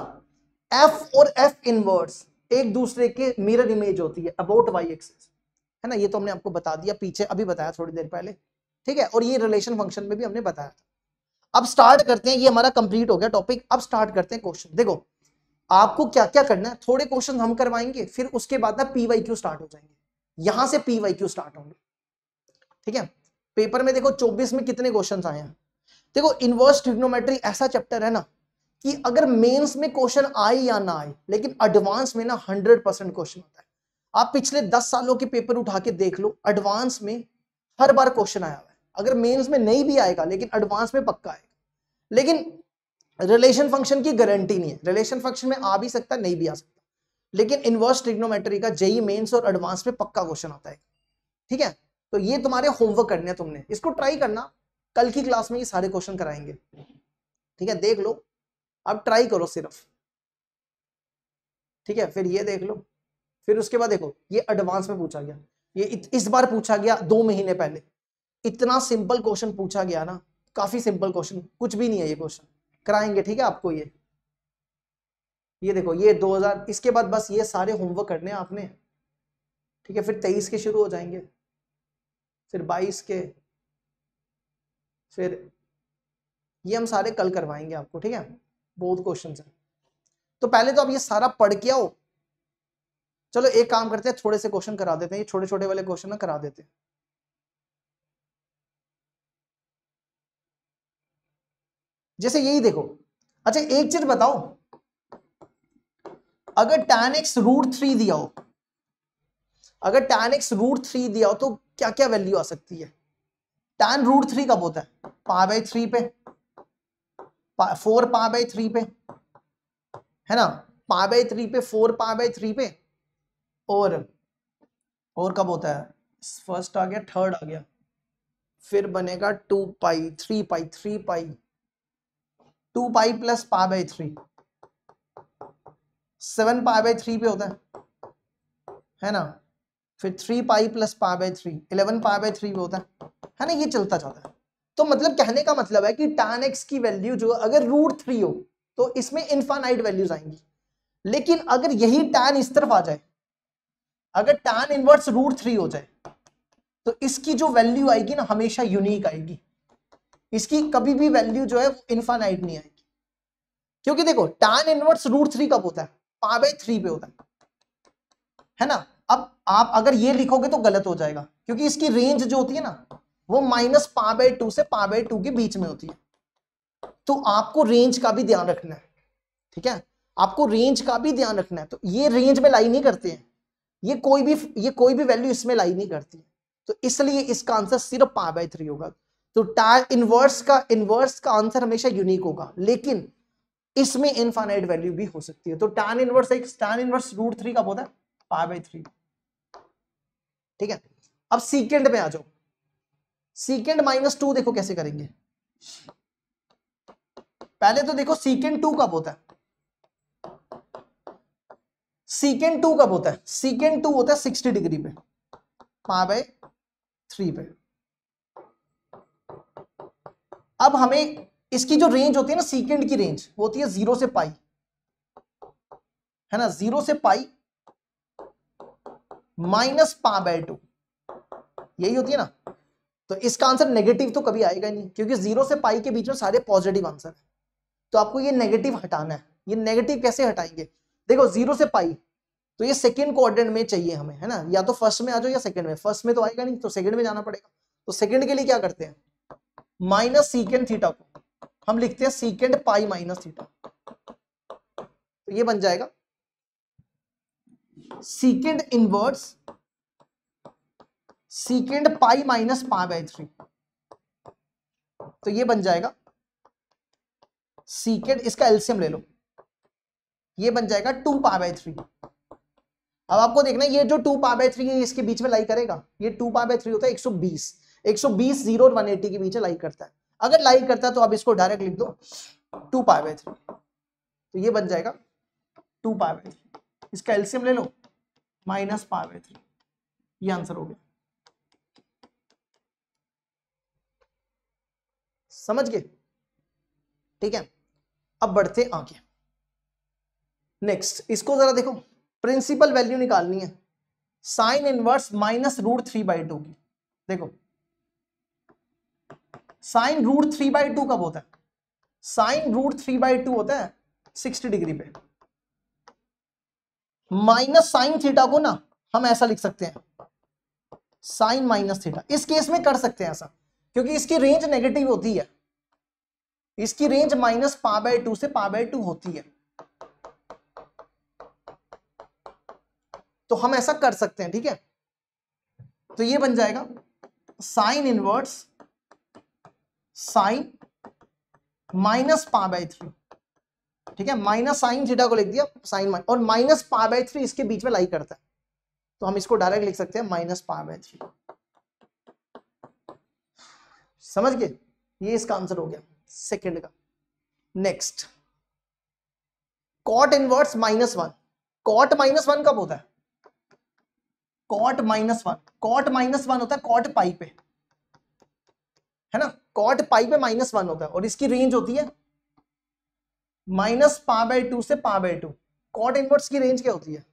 एफ और एफ इनवर्स एक दूसरे के मिरर इमेज होती है अबाउट वाई एक्सिस, है ना, ये तो हमने आपको बता दिया पीछे, अभी बताया थोड़ी देर पहले, ठीक है। और ये रिलेशन फंक्शन में भी हमने बताया था। अब स्टार्ट करते हैं, ये हमारा कंप्लीट हो गया टॉपिक। अब स्टार्ट करते हैं क्वेश्चन। देखो आपको क्या क्या करना है, थोड़े क्वेश्चन हम करवाएंगे, फिर उसके बाद ना PYQ स्टार्ट हो जाएंगे, यहां से PYQ स्टार्ट होंगे, ठीक है। पेपर में देखो 24 में कितने क्वेश्चन आए हैं। देखो इनवर्स ट्रिग्नोमेट्री ऐसा चैप्टर है ना कि अगर मेंस में क्वेश्चन आए या ना आए, लेकिन एडवांस में ना 100% क्वेश्चन होता है। आप पिछले 10 सालों के पेपर उठा के देख लो, एडवांस में हर बार क्वेश्चन आया हुआ है। अगर मेंस में नहीं भी आएगा लेकिन एडवांस में पक्का आएगा। लेकिन रिलेशन फंक्शन की गारंटी नहीं है, रिलेशन फंक्शन में आ भी सकता है, नहीं भी आ सकता, लेकिन इनवर्स ट्रिग्नोमेट्री का जेईई मेंस और एडवांस में पक्का क्वेश्चन आता है, ठीक है। तो ये तुम्हारे होमवर्क करने हैं, तुमने इसको ट्राई करना, कल की क्लास में ये सारे क्वेश्चन कराएंगे, ठीक है। देख लो, अब ट्राई करो सिर्फ, ठीक है। फिर ये देख लो, फिर उसके बाद देखो ये एडवांस में पूछा गया, ये इस बार पूछा गया 2 महीने पहले, इतना सिंपल क्वेश्चन पूछा गया ना, काफी सिंपल क्वेश्चन, कुछ भी नहीं है ये क्वेश्चन, कराएंगे, ठीक है आपको। ये देखो ये 2000, इसके बाद बस ये सारे होमवर्क करने हैं आपने, ठीक है। फिर 23 के शुरू हो जाएंगे, फिर 22 के, फिर ये हम सारे कल करवाएंगे आपको, ठीक है। बहुत क्वेश्चन है, तो पहले तो आप ये सारा पढ़ के आओ। चलो एक काम करते हैं, थोड़े से क्वेश्चन करा देते हैं, ये छोटे छोटे वाले क्वेश्चन ना करा देते हैं। जैसे यही देखो, अच्छा एक चीज बताओ, अगर tan x √3 दिया हो, अगर tan x √3 दिया हो तो क्या क्या वैल्यू आ सकती है। tan √3 कब होता है, π/3 पे, 4 π/3 पे, है ना, π/3 पे, 4 π/3 पे, और कब होता है, फर्स्ट आ गया, थर्ड आ गया, फिर बनेगा 2π, 3π, 3π, 2π प्लस π/3, 7 π/3 पे होता है ना, फिर 3π प्लस π/3, 11 π/3 पे होता है ना, ये चलता जाता है। तो मतलब कहने का मतलब है कि tan x की वैल्यू जो अगर √3 हो तो इसमें इनफाइनाइट वैल्यूज आएंगी, लेकिन अगर यही tan इस तरफ आ जाए, अगर tan इनवर्स √3 हो जाए तो इसकी जो वैल्यू आएगी ना हमेशा यूनिक आएगी, इसकी कभी भी वैल्यू जो है वो इनफाइनाइट नहीं आएगी। क्योंकि देखो tan इनवर्स √3 कब होता है, π/3 पे होता है ना। अब आप अगर ये लिखोगे तो गलत हो जाएगा, क्योंकि इसकी रेंज जो होती है ना वो माइनस π/2 से π/2 के बीच में होती है। तो आपको रेंज का भी ध्यान रखना है, ठीक है, आपको रेंज का भी ध्यान रखना है। तो ये रेंज में लाई नहीं करते हैं, ये कोई भी वैल्यू इसमें लाई नहीं करती है, तो इसलिए इसका आंसर सिर्फ π/3 होगा। तो tan इनवर्स का आंसर हमेशा यूनिक होगा, लेकिन इसमें इनफाइनाइट वैल्यू भी हो सकती है। तो tan इनवर्स √3 कब होता है? π/3। ठीक है, अब सीकेंड में आ जाओ। सीकेंड -2 देखो कैसे करेंगे। पहले तो देखो सीकेंड 2 कब होता है? सीकेंड 2 कब होता है? सीकेंड 2 होता है 60 डिग्री पे, π/3 पे। अब हमें इसकी जो रेंज होती है ना, सीकेंड की रेंज होती है 0 से पाई, है ना, 0 से पाई माइनस π/2, यही होती है ना। तो इसका आंसर नेगेटिव तो कभी आएगा नहीं, क्योंकि 0 से पाई के बीच में सारे पॉजिटिव आंसर है। तो आपको ये नेगेटिव हटाना है। ये नेगेटिव कैसे हटाएंगे? देखो 0 से पाई, तो ये सेकेंड क्वाड्रेंट में चाहिए हमें, है ना, या तो फर्स्ट में आ जाओ या सेकंड में। फर्स्ट में तो आएगा नहीं, तो सेकंड में जाना पड़ेगा। तो सेकंड के लिए क्या करते हैं, माइनस सीकेंड थीटा को हम लिखते हैं सीकेंड पाई माइनस थीटा। तो ये बन जाएगा सीकेंड इनवर्स सीकेंड पाई माइनस π/3। तो ये बन जाएगा सीकेंड, इसका एलसीएम ले लो, ये बन जाएगा 2π/3। अब आपको देखना है ये जो 2π/3 है इसके बीच में लाई करेगा। ये 2π/3 होता है 120, 0 और 180 के बीच लाई करता है। अगर लाई करता है तो आप इसको डायरेक्ट लिख दो 2π/3। तो ये बन जाएगा 2π/3, इसका एलसीएम ले लो -π/3। ये आंसर हो गया। समझ गए? ठीक है, अब बढ़ते आगे। नेक्स्ट इसको जरा देखो, प्रिंसिपल वैल्यू निकालनी है साइन इनवर्स -√3/2 की। देखो साइन √3/2 कब होता है? साइन √3/2 होता है 60 डिग्री पे। माइनस साइन थीटा को ना हम ऐसा लिख सकते हैं, साइन माइनस थीटा। इस केस में कर सकते हैं ऐसा, क्योंकि इसकी रेंज नेगेटिव होती है। इसकी रेंज -π/2 से π/2 होती है, तो हम ऐसा कर सकते हैं। ठीक है, तो ये बन जाएगा साइन इनवर्स साइन -π/3। ठीक है, माइनस साइन थीटा को लिख दिया साइन, और -π/3 इसके बीच में लाई करता है, तो हम इसको डायरेक्ट लिख सकते हैं -π/3। समझ गए? ये इसका आंसर हो गया सेकंड का। Next cot inverse -1। कॉट -1 कब होता है? कॉट -1 होता है कॉट पाई पे, है ना, कॉट पाई पे -1 होता है, और इसकी रेंज होती है -π/2 से π/2। कॉट इनवर्स की रेंज क्या होती है?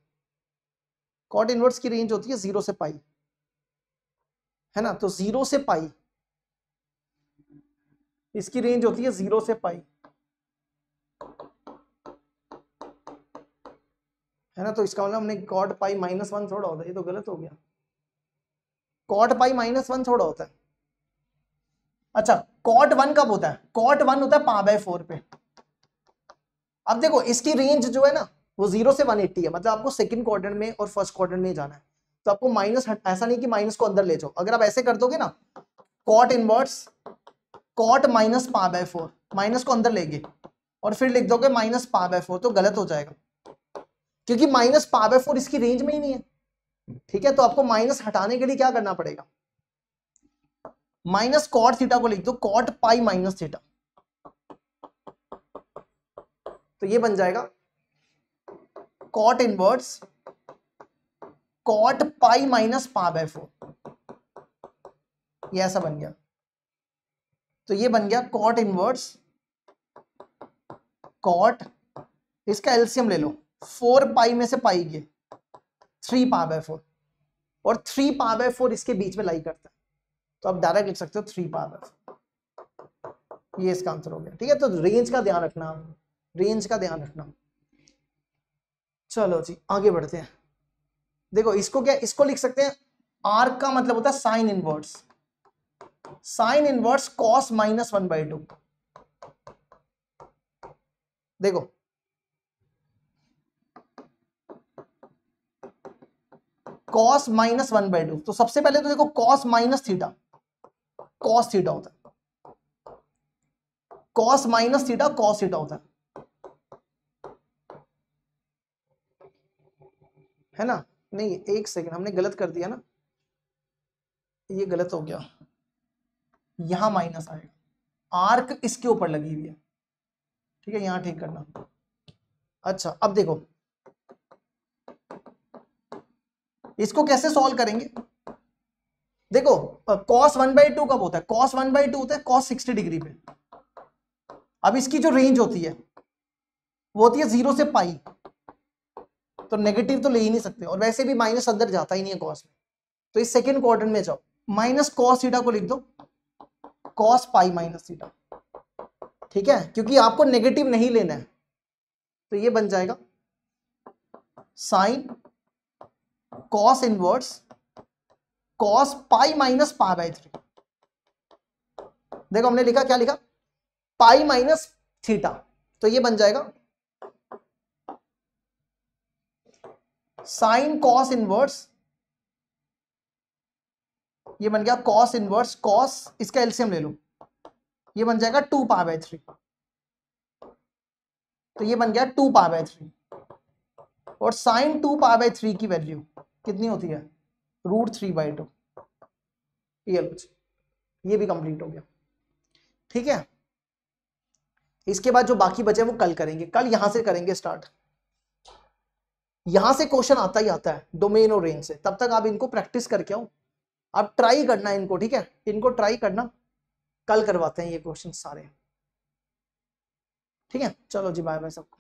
कॉट इनवर्स की रेंज होती है 0 से पाई, है ना। तो 0 से पाई इसकी रेंज होती है 0 से पाई, है ना। तो इसका मतलब हमने कॉट पाई -1 थोड़ा होता है, ये तो गलत हो गया। कॉट पाई -1 थोड़ा होता है। अच्छा, कॉट 1 कब होता है? कॉट 1 होता है π/4 पे। अब देखो इसकी रेंज जो है ना वो 0 से 180 है, मतलब आपको सेकंड क्वाड्रेंट में और फर्स्ट क्वाड्रेंट में जाना है। तो आपको माइनस, ऐसा नहीं कि माइनस को अंदर ले जाओ। अगर आप ऐसे कर दोगे ना, कॉट इनवर्स कॉट -π/4, माइनस को अंदर लेंगे और फिर लिख दोगे -π/4, तो गलत हो जाएगा, क्योंकि -π/4 इसकी रेंज में ही नहीं है। ठीक है, तो आपको माइनस हटाने के लिए क्या करना पड़ेगा, माइनस कॉट थीटा को लिख दो कॉट पाई माइनस थीटा। तो ये बन जाएगा कॉट इनवर्स कॉट पाई -π/4। ये ऐसा बन गया। तो ये बन गया कॉट इनवर्स कॉट, इसका एलसीएम ले लो, 4 पाई में से पाई गए 3 π/4, और 3 π/4 इसके बीच में लाई करता है, तो आप डायरेक्ट लिख सकते हो 3 π/4। ये इसका आंसर हो गया। ठीक है, तो रेंज का ध्यान रखना, रेंज का ध्यान रखना। चलो जी आगे बढ़ते हैं। देखो इसको क्या, इसको लिख सकते हैं, आर्क का मतलब होता है sine inverse, sine inverse cos -1/2। देखो कॉस -1/2, तो सबसे पहले तो देखो cos minus theta, cos theta होता है, cos minus theta cos theta होता है। है ना? नहीं, एक सेकेंड, हमने गलत कर दिया ना, ये गलत हो गया, यहां माइनस आएगा, आर्क इसके ऊपर लगी हुई है, ठीक है, यहां ठीक करना। अच्छा अब देखो इसको कैसे सॉल्व करेंगे। देखो cos 1/2 कब होता है, cos 1/2 होता है cos 60 डिग्री पे। अब इसकी जो रेंज होती है वो होती है 0 से पाई, तो नेगेटिव तो ले ही नहीं सकते, और वैसे भी माइनस अंदर जाता ही नहीं है cos में, तो इस सेकेंड क्वाड्रेंट में जाओ, माइनस cos थीटा को लिख दो cos पाई माइनस थीटा, ठीक है, क्योंकि आपको नेगेटिव नहीं लेना है, तो ये बन जाएगा sine cos inverse cos pi minus pi by 3। देखो हमने लिखा, क्या लिखा, पाई माइनस थीटा, तो ये बन जाएगा साइन cos इनवर्स, ये बन गया cos इनवर्स cos, इसका एलसीएम ले लो, ये बन जाएगा 2 पाई बाय 3, तो ये बन गया 2 पाई बाय 3, और साइन 2 पाई बाय 3 की वैल्यू कितनी होती है, √3/2। ये भी कंप्लीट हो गया, ठीक है। इसके बाद जो बाकी बचे वो कल करेंगे, कल यहां से करेंगे स्टार्ट, यहां से क्वेश्चन आता ही आता है डोमेन और रेंज से, तब तक आप इनको प्रैक्टिस करके आओ, आप ट्राई करना इनको, ठीक है, इनको ट्राई करना, कल करवाते हैं ये क्वेश्चन सारे, ठीक है। चलो जी, बाय बाय सबको।